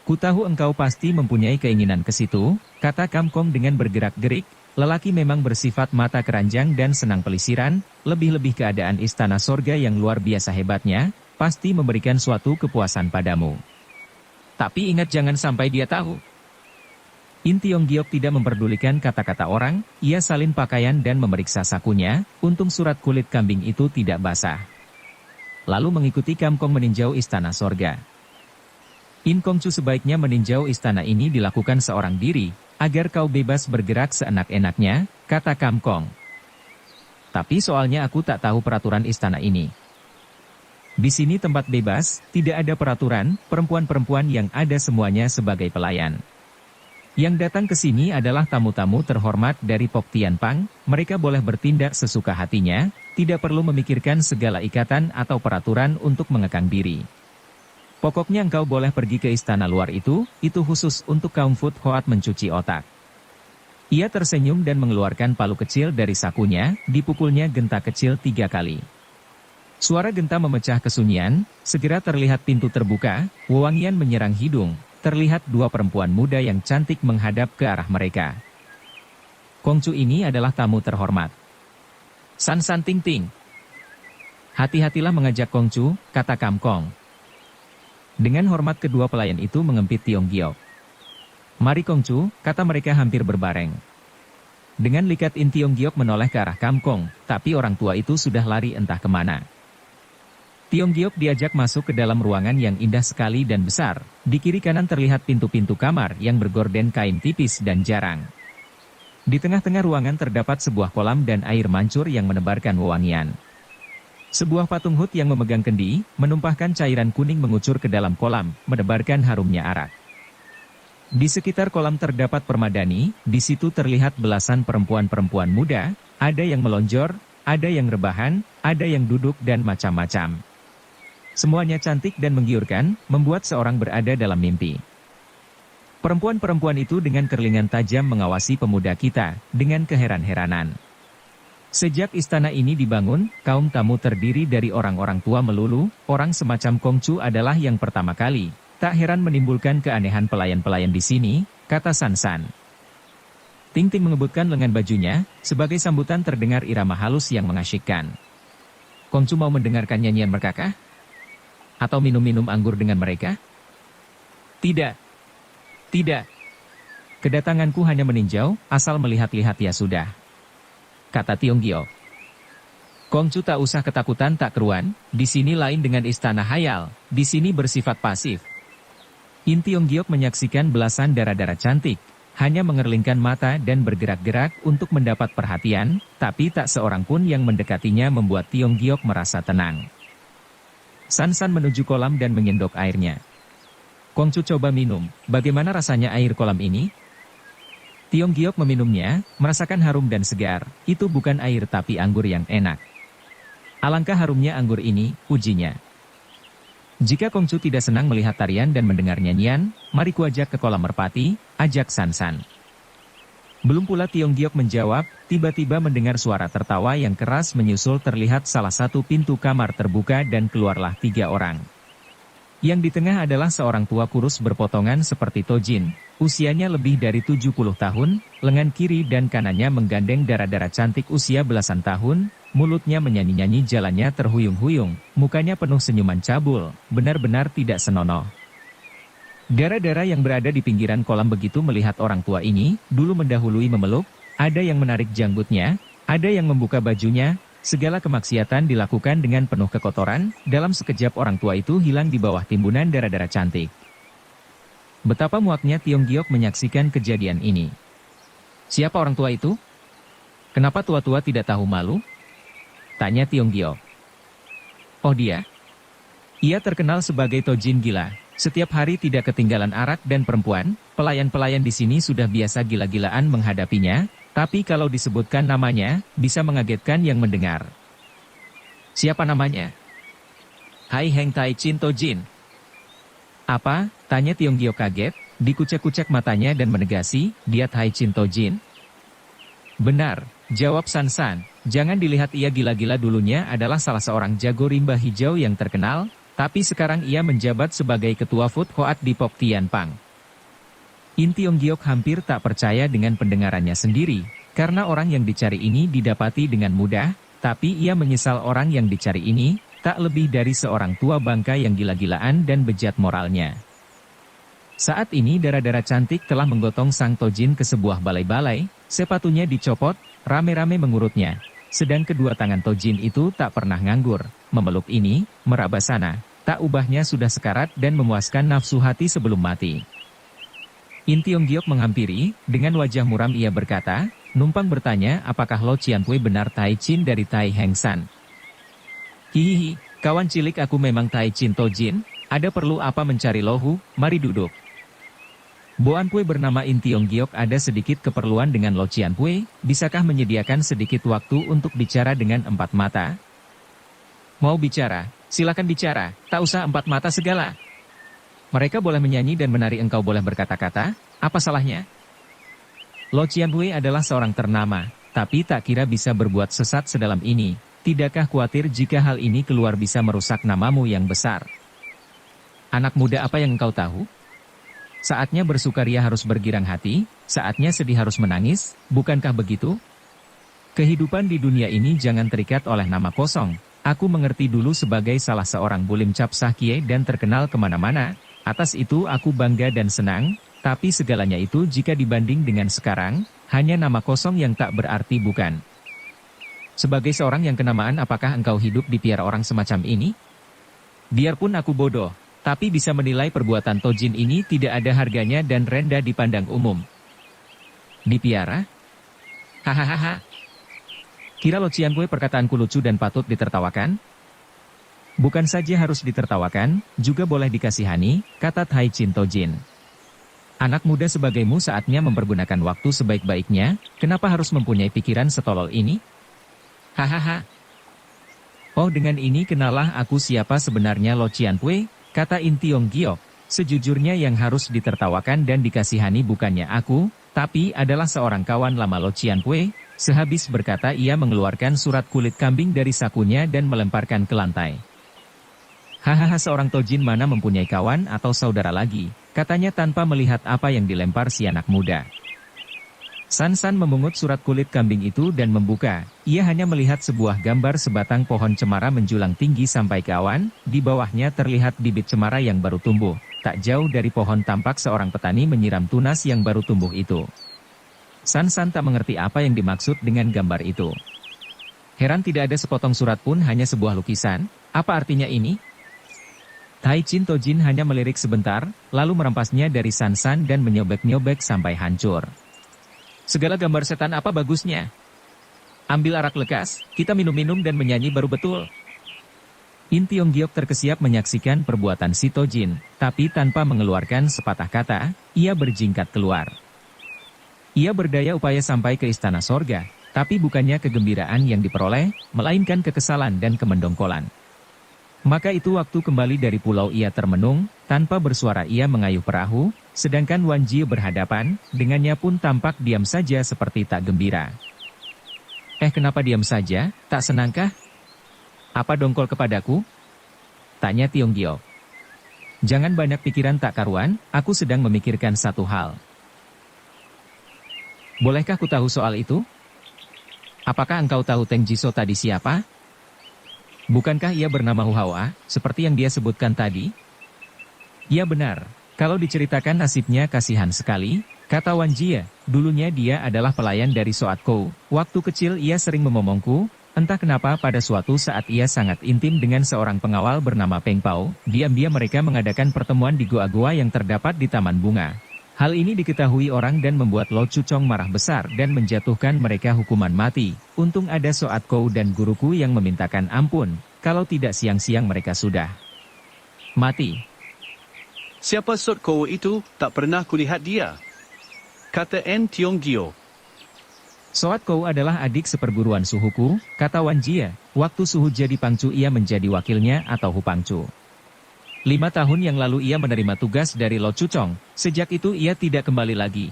Ku tahu engkau pasti mempunyai keinginan ke situ, kata Kamkong dengan bergerak-gerik, lelaki memang bersifat mata keranjang dan senang pelisiran, lebih-lebih keadaan istana sorga yang luar biasa hebatnya, pasti memberikan suatu kepuasan padamu. Tapi ingat jangan sampai dia tahu. In Tionggiok tidak memperdulikan kata-kata orang, ia salin pakaian dan memeriksa sakunya, untung surat kulit kambing itu tidak basah. Lalu mengikuti Kamkong meninjau istana sorga. In Kongcu sebaiknya meninjau istana ini dilakukan seorang diri, agar kau bebas bergerak seenak-enaknya, kata Kamkong. Tapi soalnya aku tak tahu peraturan istana ini. Di sini tempat bebas, tidak ada peraturan, perempuan-perempuan yang ada semuanya sebagai pelayan. Yang datang ke sini adalah tamu-tamu terhormat dari Pok Tianpang, mereka boleh bertindak sesuka hatinya, tidak perlu memikirkan segala ikatan atau peraturan untuk mengekang diri. Pokoknya engkau boleh pergi ke istana luar itu khusus untuk kaum Foot Hoat mencuci otak. Ia tersenyum dan mengeluarkan palu kecil dari sakunya, dipukulnya genta kecil 3 kali. Suara genta memecah kesunyian, segera terlihat pintu terbuka, wewangian menyerang hidung. Terlihat 2 perempuan muda yang cantik menghadap ke arah mereka. Kongcu ini adalah tamu terhormat. San San Ting Ting. Hati-hatilah mengajak Kongcu, kata Kamkong. Dengan hormat kedua pelayan itu mengempit Tionggiok. Mari Kongcu, kata mereka hampir berbareng. Dengan likat In Tionggiok menoleh ke arah Kamkong, tapi orang tua itu sudah lari entah kemana. Tionggiok diajak masuk ke dalam ruangan yang indah sekali dan besar, di kiri kanan terlihat pintu-pintu kamar yang bergorden kain tipis dan jarang. Di tengah-tengah ruangan terdapat sebuah kolam dan air mancur yang menebarkan wewangian. Sebuah patung Hut yang memegang kendi, menumpahkan cairan kuning mengucur ke dalam kolam, menebarkan harumnya arak. Di sekitar kolam terdapat permadani, di situ terlihat belasan perempuan-perempuan muda, ada yang melonjor, ada yang rebahan, ada yang duduk dan macam-macam. Semuanya cantik dan menggiurkan, membuat seorang berada dalam mimpi. Perempuan-perempuan itu dengan kerlingan tajam mengawasi pemuda kita, dengan keheran-heranan. Sejak istana ini dibangun, kaum tamu terdiri dari orang-orang tua melulu, orang semacam Kongcu adalah yang pertama kali. Tak heran menimbulkan keanehan pelayan-pelayan di sini, kata Sansan. Ting-ting mengebutkan lengan bajunya, sebagai sambutan terdengar irama halus yang mengasyikkan. Kongcu mau mendengarkan nyanyian mereka? Atau minum-minum anggur dengan mereka? Tidak. Tidak. Kedatanganku hanya meninjau, asal melihat-lihat ya sudah. Kata Tionggiok. Kongcu tak usah ketakutan tak keruan, di sini lain dengan istana hayal, di sini bersifat pasif. In Tionggiok menyaksikan belasan darah-darah cantik, hanya mengerlingkan mata dan bergerak-gerak untuk mendapat perhatian, tapi tak seorang pun yang mendekatinya membuat Tionggiok merasa tenang. Sansan menuju kolam dan mengendok airnya. Kongcu coba minum, bagaimana rasanya air kolam ini? Tionggiok meminumnya, merasakan harum dan segar, itu bukan air tapi anggur yang enak. Alangkah harumnya anggur ini, ujinya. Jika Kongcu tidak senang melihat tarian dan mendengar nyanyian, mari kuajak ke kolam merpati, ajak Sansan. Belum pula Tionggiok menjawab, tiba-tiba mendengar suara tertawa yang keras menyusul terlihat salah satu pintu kamar terbuka dan keluarlah 3 orang. Yang di tengah adalah seorang tua kurus berpotongan seperti Tojin, usianya lebih dari 70 tahun, lengan kiri dan kanannya menggandeng darah-darah cantik usia belasan tahun, mulutnya menyanyi-nyanyi jalannya terhuyung-huyung, mukanya penuh senyuman cabul, benar-benar tidak senonoh. Darah-darah yang berada di pinggiran kolam begitu melihat orang tua ini, dulu mendahului memeluk, ada yang menarik janggutnya, ada yang membuka bajunya, segala kemaksiatan dilakukan dengan penuh kekotoran, dalam sekejap orang tua itu hilang di bawah timbunan darah-darah cantik. Betapa muaknya Tionggiok menyaksikan kejadian ini. Siapa orang tua itu? Kenapa tua-tua tidak tahu malu? Tanya Tionggiok. Oh dia? Ia terkenal sebagai Tojin gila. Setiap hari tidak ketinggalan arak dan perempuan, pelayan-pelayan di sini sudah biasa gila-gilaan menghadapinya, tapi kalau disebutkan namanya, bisa mengagetkan yang mendengar. Siapa namanya? Hai Heng Tai Chin Tojin. Apa? Tanya Tionggiok kaget, dikucek-kucek matanya dan menegasi, dia Tai Chin Tojin. Benar, jawab Sansan, jangan dilihat ia gila-gila dulunya adalah salah seorang jago rimba hijau yang terkenal, tapi sekarang ia menjabat sebagai ketua Food Hoat di Pok Tianpang. In Tionggiok hampir tak percaya dengan pendengarannya sendiri, karena orang yang dicari ini didapati dengan mudah, tapi ia menyesal orang yang dicari ini, tak lebih dari seorang tua bangka yang gila-gilaan dan bejat moralnya. Saat ini darah-darah cantik telah menggotong sang Tojin ke sebuah balai-balai, sepatunya dicopot, rame-rame mengurutnya. Sedang kedua tangan Tojin itu tak pernah nganggur, memeluk ini, meraba sana, tak ubahnya sudah sekarat dan memuaskan nafsu hati sebelum mati. In Tionggiok menghampiri, dengan wajah muram ia berkata, numpang bertanya apakah Lo Cianpui benar Tai Chin dari Tai Heng San. Hihihi, kawan cilik aku memang Tai Chin Tojin, ada perlu apa mencari Lohu, mari duduk. Boan Pui bernama In Tionggiok ada sedikit keperluan dengan Lo Cianpui, bisakah menyediakan sedikit waktu untuk bicara dengan 4 mata? Mau bicara, silakan bicara, tak usah 4 mata segala. Mereka boleh menyanyi dan menari engkau boleh berkata-kata, apa salahnya? Lo Cianpui adalah seorang ternama, tapi tak kira bisa berbuat sesat sedalam ini. Tidakkah khawatir jika hal ini keluar bisa merusak namamu yang besar? Anak muda apa yang engkau tahu? Saatnya bersukaria harus bergirang hati, saatnya sedih harus menangis, bukankah begitu? Kehidupan di dunia ini jangan terikat oleh nama kosong. Aku mengerti dulu sebagai salah seorang bulim cap sahkie dan terkenal kemana-mana. Atas itu aku bangga dan senang, tapi segalanya itu jika dibanding dengan sekarang, hanya nama kosong yang tak berarti bukan. Sebagai seorang yang kenamaan apakah engkau hidup di piara orang semacam ini? Biarpun aku bodoh, tapi bisa menilai perbuatan Tojin ini tidak ada harganya dan rendah dipandang umum. Dipiara? Hahaha. Kira Lo Cianpui perkataanku lucu dan patut ditertawakan? Bukan saja harus ditertawakan, juga boleh dikasihani, kata Tai Chin Tojin. Anak muda sebagaimu saatnya mempergunakan waktu sebaik-baiknya, kenapa harus mempunyai pikiran setolol ini? Hahaha. Oh dengan ini kenalah aku siapa sebenarnya Lo Cianpui, kata In Tionggiok. Sejujurnya yang harus ditertawakan dan dikasihani bukannya aku, tapi adalah seorang kawan lama Lo Cianpui, Sehabis berkata ia mengeluarkan surat kulit kambing dari sakunya dan melemparkan ke lantai. Hahaha, seorang Tojin mana mempunyai kawan atau saudara lagi, katanya tanpa melihat apa yang dilempar si anak muda. San memungut surat kulit kambing itu dan membuka. Ia hanya melihat sebuah gambar sebatang pohon cemara menjulang tinggi sampai ke awan, di bawahnya terlihat bibit cemara yang baru tumbuh. Tak jauh dari pohon tampak seorang petani menyiram tunas yang baru tumbuh itu. San tak mengerti apa yang dimaksud dengan gambar itu. Heran tidak ada sepotong surat pun, hanya sebuah lukisan. Apa artinya ini? Taichin Tojin hanya melirik sebentar, lalu merampasnya dari San dan menyobek-nyobek sampai hancur. Segala gambar setan apa bagusnya? Ambil arak lekas, kita minum-minum dan menyanyi baru betul. In Tionggiok terkesiap menyaksikan perbuatan si Tojin, tapi tanpa mengeluarkan sepatah kata, ia berjingkat keluar. Ia berdaya upaya sampai ke istana sorga, tapi bukannya kegembiraan yang diperoleh, melainkan kekesalan dan kemendongkolan. Maka itu waktu kembali dari pulau ia termenung, tanpa bersuara ia mengayuh perahu, sedangkan Wan Jie berhadapan, dengannya pun tampak diam saja seperti tak gembira. Kenapa diam saja, tak senangkah? Apa dongkol kepadaku? Tanya Tionggiok. Jangan banyak pikiran tak karuan, aku sedang memikirkan satu hal. Bolehkah ku tahu soal itu? Apakah engkau tahu Teng Jiso tadi siapa? Bukankah ia bernama Hu Haoa, seperti yang dia sebutkan tadi? Ya benar, kalau diceritakan nasibnya kasihan sekali, kata Wan Jie. Dulunya dia adalah pelayan dari Soat Kou. Waktu kecil ia sering memomongku, entah kenapa pada suatu saat ia sangat intim dengan seorang pengawal bernama Peng Pao. Diam-diam mereka mengadakan pertemuan di goa-goa yang terdapat di Taman Bunga. Hal ini diketahui orang dan membuat Lo Chuchong marah besar dan menjatuhkan mereka hukuman mati. Untung ada Soat Kou dan guruku yang memintakan ampun, kalau tidak siang-siang mereka sudah mati. Siapa Soat Kou itu? Tak pernah kulihat dia. Kata N Tionggiok. Soat Kou adalah adik seperguruan suhuku, kata Wan Jie. Waktu suhu jadi pangcu ia menjadi wakilnya atau hupangcu. 5 tahun yang lalu ia menerima tugas dari Lo Chuchong, sejak itu ia tidak kembali lagi.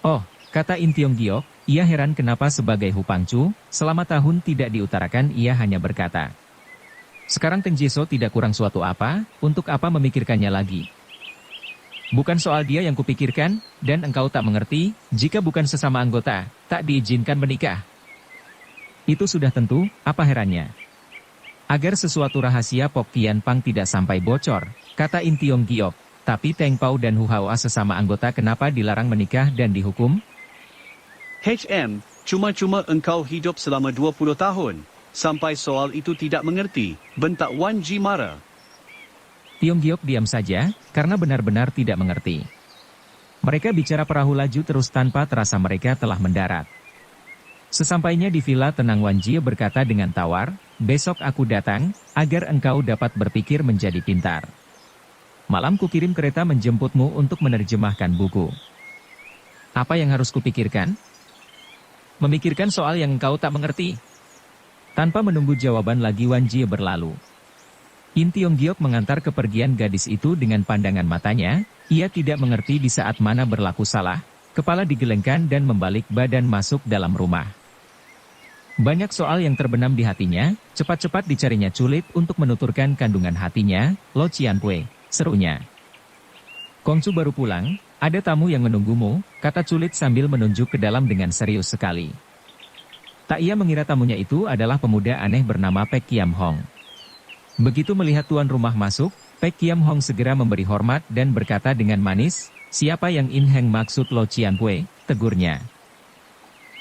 Oh, kata In Tionggiok, ia heran kenapa sebagai hupangcu, selama tahun tidak diutarakan. Ia hanya berkata, sekarang Teng Jiso tidak kurang suatu apa, untuk apa memikirkannya lagi? Bukan soal dia yang kupikirkan, dan engkau tak mengerti, jika bukan sesama anggota, tak diizinkan menikah. Itu sudah tentu, apa herannya? Agar sesuatu rahasia Pok Tian Pang tidak sampai bocor, kata In Tionggiok. Tapi Teng Pao dan Hu Haoa sesama anggota kenapa dilarang menikah dan dihukum? Cuma-cuma engkau hidup selama 20 tahun. Sampai soal itu tidak mengerti, bentak Wan Jie marah. Tionggiok diam saja, karena benar-benar tidak mengerti. Mereka bicara perahu laju terus tanpa terasa mereka telah mendarat. Sesampainya di villa tenang, Wan Jie berkata dengan tawar, besok aku datang, agar engkau dapat berpikir menjadi pintar. Malam kukirim kereta menjemputmu untuk menerjemahkan buku. Apa yang harus kupikirkan? Memikirkan soal yang engkau tak mengerti. Tanpa menunggu jawaban lagi Wan Jie berlalu. In Tionggiok mengantar kepergian gadis itu dengan pandangan matanya, ia tidak mengerti di saat mana berlaku salah, kepala digelengkan dan membalik badan masuk dalam rumah. Banyak soal yang terbenam di hatinya, cepat-cepat dicarinya Culit untuk menuturkan kandungan hatinya. Lo Cianpue, serunya. Kongcu baru pulang, ada tamu yang menunggumu, kata Culit sambil menunjuk ke dalam dengan serius sekali. Tak ia mengira tamunya itu adalah pemuda aneh bernama Pek Kiam Hong. Begitu melihat tuan rumah masuk, Pek Kiam Hong segera memberi hormat dan berkata dengan manis, siapa yang In Heng maksud Lo Cianpue, tegurnya.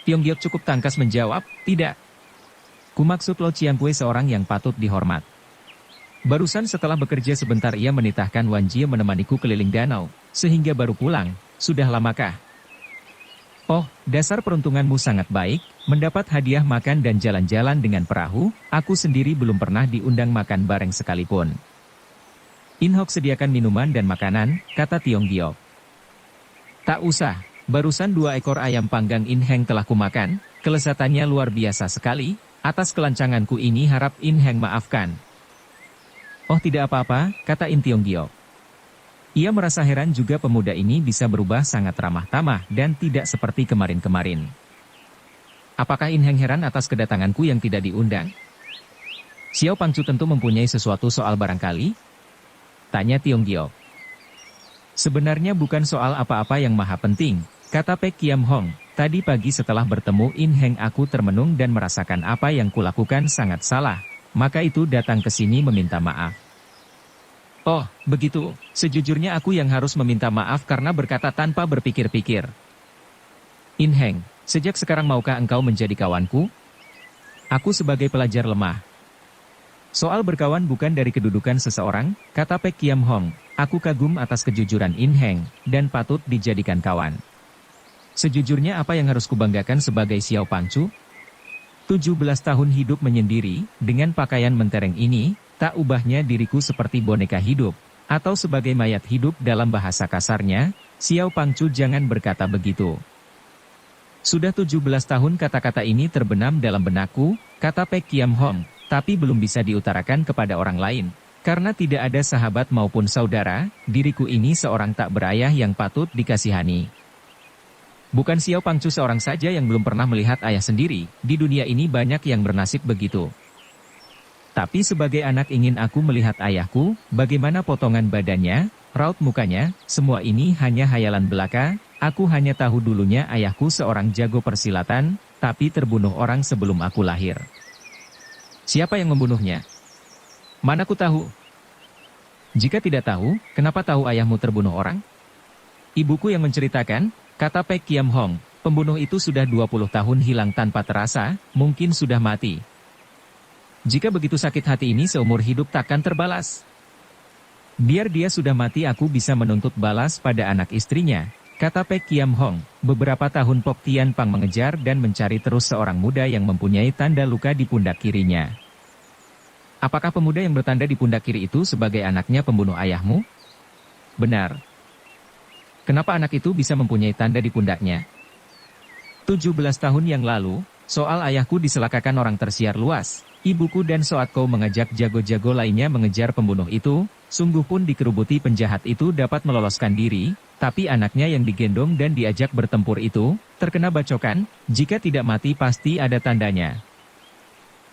Tionggiok cukup tangkas menjawab, tidak. Ku maksud Lo Cianpue seorang yang patut dihormat. Barusan setelah bekerja sebentar ia menitahkan Wan Jie menemaniku keliling danau, sehingga baru pulang. Sudah lamakah? Oh, dasar peruntunganmu sangat baik, mendapat hadiah makan dan jalan-jalan dengan perahu. Aku sendiri belum pernah diundang makan bareng sekalipun. In Hok sediakan minuman dan makanan, kata Tionggiok. Tak usah, barusan 2 ekor ayam panggang In Heng telah kumakan, kelezatannya luar biasa sekali. Atas kelancanganku ini harap In Heng maafkan. Oh tidak apa-apa, kata In Tionggiok. Ia merasa heran juga pemuda ini bisa berubah sangat ramah tamah dan tidak seperti kemarin-kemarin. Apakah In Heng heran atas kedatanganku yang tidak diundang? Xiao Pangcu tentu mempunyai sesuatu soal barangkali? Tanya Tiong Giok. Sebenarnya bukan soal apa-apa yang maha penting, kata Pek Kiam Hong. Tadi pagi setelah bertemu In Heng aku termenung dan merasakan apa yang kulakukan sangat salah. Maka itu datang ke sini meminta maaf. Oh, begitu. Sejujurnya aku yang harus meminta maaf karena berkata tanpa berpikir-pikir. In Heng, sejak sekarang maukah engkau menjadi kawanku? Aku sebagai pelajar lemah. Soal berkawan bukan dari kedudukan seseorang, kata Pek Kiam Hong. Aku kagum atas kejujuran In Heng, dan patut dijadikan kawan. Sejujurnya apa yang harus kubanggakan sebagai Xiao Pangcu? 17 tahun hidup menyendiri, dengan pakaian mentereng ini, tak ubahnya diriku seperti boneka hidup, atau sebagai mayat hidup dalam bahasa kasarnya, Xiao Pangcu jangan berkata begitu. Sudah 17 tahun kata-kata ini terbenam dalam benakku, kata Pek Kiam Hong, tapi belum bisa diutarakan kepada orang lain. Karena tidak ada sahabat maupun saudara, diriku ini seorang tak berayah yang patut dikasihani. Bukan Xiao Pangcu seorang saja yang belum pernah melihat ayah sendiri, di dunia ini banyak yang bernasib begitu. Tapi sebagai anak ingin aku melihat ayahku, bagaimana potongan badannya, raut mukanya, semua ini hanya hayalan belaka, aku hanya tahu dulunya ayahku seorang jago persilatan, tapi terbunuh orang sebelum aku lahir. Siapa yang membunuhnya? Mana ku tahu? Jika tidak tahu, kenapa tahu ayahmu terbunuh orang? Ibuku yang menceritakan, kata Pek Kiam Hong, pembunuh itu sudah 20 tahun hilang tanpa terasa, mungkin sudah mati. Jika begitu sakit hati ini seumur hidup takkan terbalas. Biar dia sudah mati aku bisa menuntut balas pada anak istrinya, kata Pek Kiam Hong. Beberapa tahun Pok Tian Pang mengejar dan mencari terus seorang muda yang mempunyai tanda luka di pundak kirinya. Apakah pemuda yang bertanda di pundak kiri itu sebagai anaknya pembunuh ayahmu? Benar. Kenapa anak itu bisa mempunyai tanda di pundaknya? 17 tahun yang lalu, soal ayahku diselakakan orang tersiar luas. Ibuku dan Soatko mengajak jago-jago lainnya mengejar pembunuh itu, sungguh pun dikerubuti penjahat itu dapat meloloskan diri, tapi anaknya yang digendong dan diajak bertempur itu, terkena bacokan, jika tidak mati pasti ada tandanya.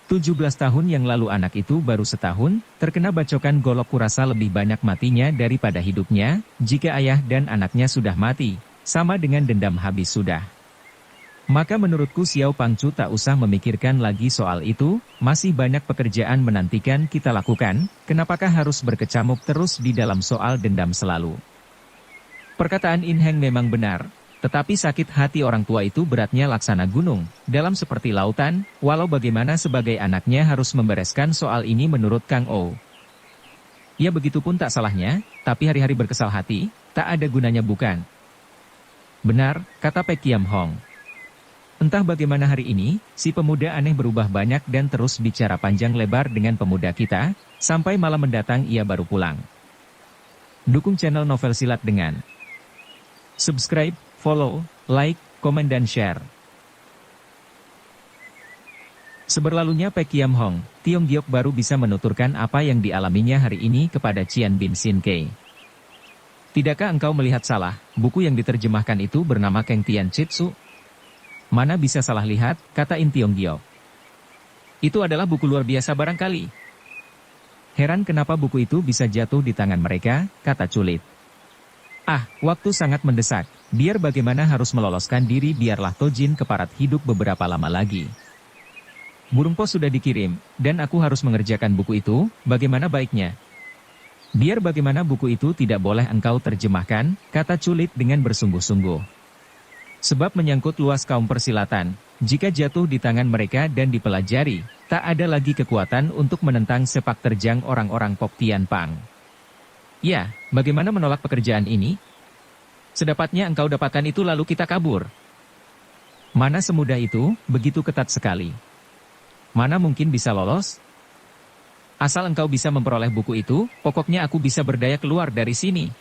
17 tahun yang lalu anak itu baru setahun, terkena bacokan golok kurasa lebih banyak matinya daripada hidupnya, jika ayah dan anaknya sudah mati, sama dengan dendam habis sudah. Maka menurutku Xiao Pangcu tak usah memikirkan lagi soal itu, masih banyak pekerjaan menantikan kita lakukan, kenapakah harus berkecamuk terus di dalam soal dendam selalu. Perkataan In Heng memang benar, tetapi sakit hati orang tua itu beratnya laksana gunung, dalam seperti lautan, walau bagaimana sebagai anaknya harus membereskan soal ini menurut Kang Ou. Ya begitupun tak salahnya, tapi hari-hari berkesal hati, tak ada gunanya bukan? Benar, kata Pek Kiam Hong. Entah bagaimana hari ini, si pemuda aneh berubah banyak dan terus bicara panjang lebar dengan pemuda kita, sampai malam mendatang ia baru pulang. Dukung channel Novel Silat dengan subscribe, follow, like, komen dan share. Seberlalunya Pek Kiam Hong, Tiong Giok baru bisa menuturkan apa yang dialaminya hari ini kepada Cian Bin Sin Kei. Tidakkah engkau melihat salah, buku yang diterjemahkan itu bernama Keng Tian Chitsu? Mana bisa salah lihat, kata In Tiong Giok. Itu adalah buku luar biasa barangkali. Heran kenapa buku itu bisa jatuh di tangan mereka, kata Culit. Ah, waktu sangat mendesak, biar bagaimana harus meloloskan diri biarlah Tojin keparat hidup beberapa lama lagi. Burung pos sudah dikirim, dan aku harus mengerjakan buku itu, bagaimana baiknya? Biar bagaimana buku itu tidak boleh engkau terjemahkan, kata Culit dengan bersungguh-sungguh. Sebab menyangkut luas kaum persilatan, jika jatuh di tangan mereka dan dipelajari, tak ada lagi kekuatan untuk menentang sepak terjang orang-orang Pok Tian Pang. Ya, bagaimana menolak pekerjaan ini? Sedapatnya engkau dapatkan itu lalu kita kabur. Mana semudah itu, begitu ketat sekali. Mana mungkin bisa lolos? Asal engkau bisa memperoleh buku itu, pokoknya aku bisa berdaya keluar dari sini.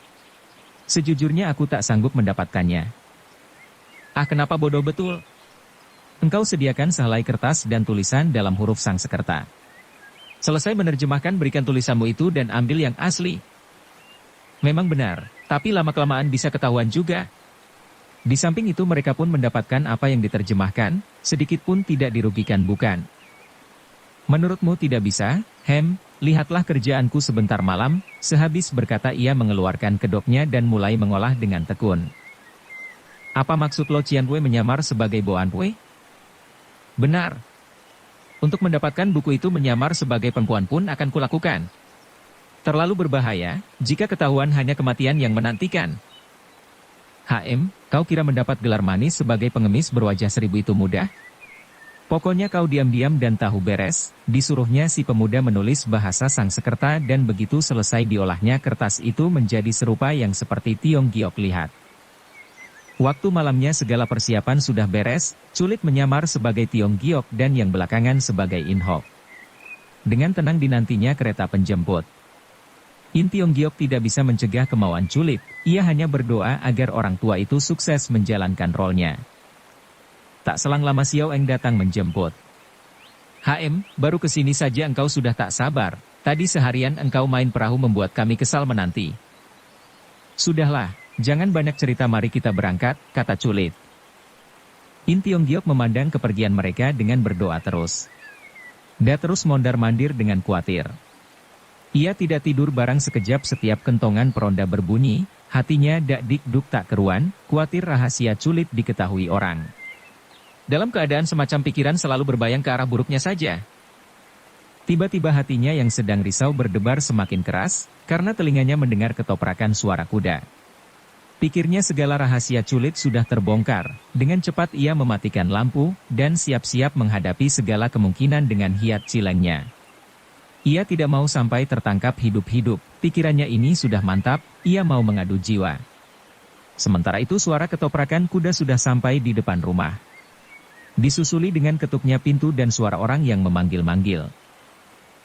Sejujurnya aku tak sanggup mendapatkannya. Ah kenapa bodoh betul? Engkau sediakan sehelai kertas dan tulisan dalam huruf Sangsekerta. Selesai menerjemahkan berikan tulisanmu itu dan ambil yang asli. Memang benar, tapi lama-kelamaan bisa ketahuan juga. Di samping itu mereka pun mendapatkan apa yang diterjemahkan, sedikit pun tidak dirugikan bukan? Menurutmu tidak bisa, Hem? Lihatlah kerjaanku sebentar malam, sehabis berkata ia mengeluarkan kedoknya dan mulai mengolah dengan tekun. Apa maksud Lo Cian Wei menyamar sebagai Boan Wei? Benar. Untuk mendapatkan buku itu menyamar sebagai perempuan pun akan kulakukan. Terlalu berbahaya, jika ketahuan hanya kematian yang menantikan. HM, kau kira mendapat gelar manis sebagai pengemis berwajah seribu itu mudah? Pokoknya kau diam-diam dan tahu beres, disuruhnya si pemuda menulis bahasa Sangsekerta dan begitu selesai diolahnya kertas itu menjadi serupa yang seperti Tiong Giok lihat. Waktu malamnya segala persiapan sudah beres, Culit menyamar sebagai Tiong Giok dan yang belakangan sebagai In Hok. Dengan tenang dinantinya kereta penjemput. In Tiong Giok tidak bisa mencegah kemauan Culit, ia hanya berdoa agar orang tua itu sukses menjalankan role-nya. Tak selang lama Xiao Eng datang menjemput. HM, baru kesini saja engkau sudah tak sabar, tadi seharian engkau main perahu membuat kami kesal menanti. Sudahlah, jangan banyak cerita mari kita berangkat, kata Culit. In Tiong Giok memandang kepergian mereka dengan berdoa terus. Dia terus mondar-mandir dengan khawatir. Ia tidak tidur barang sekejap setiap kentongan peronda berbunyi, hatinya dak-dik-duk tak keruan, khawatir rahasia Culit diketahui orang. Dalam keadaan semacam pikiran selalu berbayang ke arah buruknya saja. Tiba-tiba hatinya yang sedang risau berdebar semakin keras, karena telinganya mendengar ketoprakan suara kuda. Pikirnya segala rahasia Culit sudah terbongkar, dengan cepat ia mematikan lampu, dan siap-siap menghadapi segala kemungkinan dengan hiat cilengnya. Ia tidak mau sampai tertangkap hidup-hidup, pikirannya ini sudah mantap, ia mau mengadu jiwa. Sementara itu suara ketoprakan kuda sudah sampai di depan rumah. Disusuli dengan ketuknya pintu dan suara orang yang memanggil-manggil.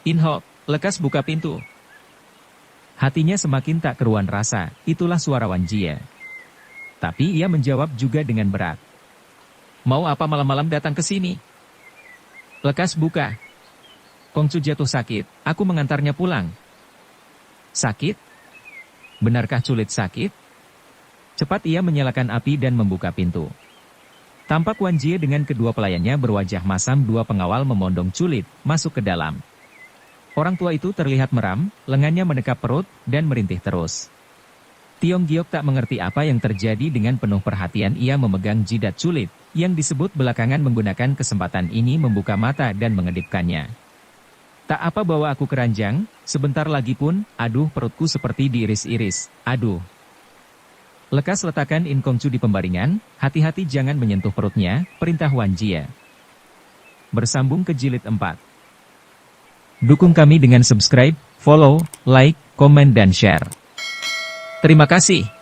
In Hok, lekas buka pintu. Hatinya semakin tak keruan rasa, itulah suara Wan Jie. Tapi ia menjawab juga dengan berat. Mau apa malam-malam datang ke sini? Lekas buka. Kongcu jatuh sakit, aku mengantarnya pulang. Sakit? Benarkah Culit sakit? Cepat ia menyalakan api dan membuka pintu. Tampak Wan Jie dengan kedua pelayannya berwajah masam dua pengawal memondong Culit, masuk ke dalam. Orang tua itu terlihat meram, lengannya menekap perut, dan merintih terus. Tiong Giok tak mengerti apa yang terjadi dengan penuh perhatian ia memegang jidat Culit, yang disebut belakangan menggunakan kesempatan ini membuka mata dan mengedipkannya. Tak apa bawa aku keranjang, sebentar lagi pun, aduh perutku seperti diiris-iris, aduh. Lekas letakkan In Kongcu di pembaringan, hati-hati jangan menyentuh perutnya, perintah Wan Jie. Bersambung ke jilid 4. Dukung kami dengan subscribe, follow, like, komen dan share. Terima kasih.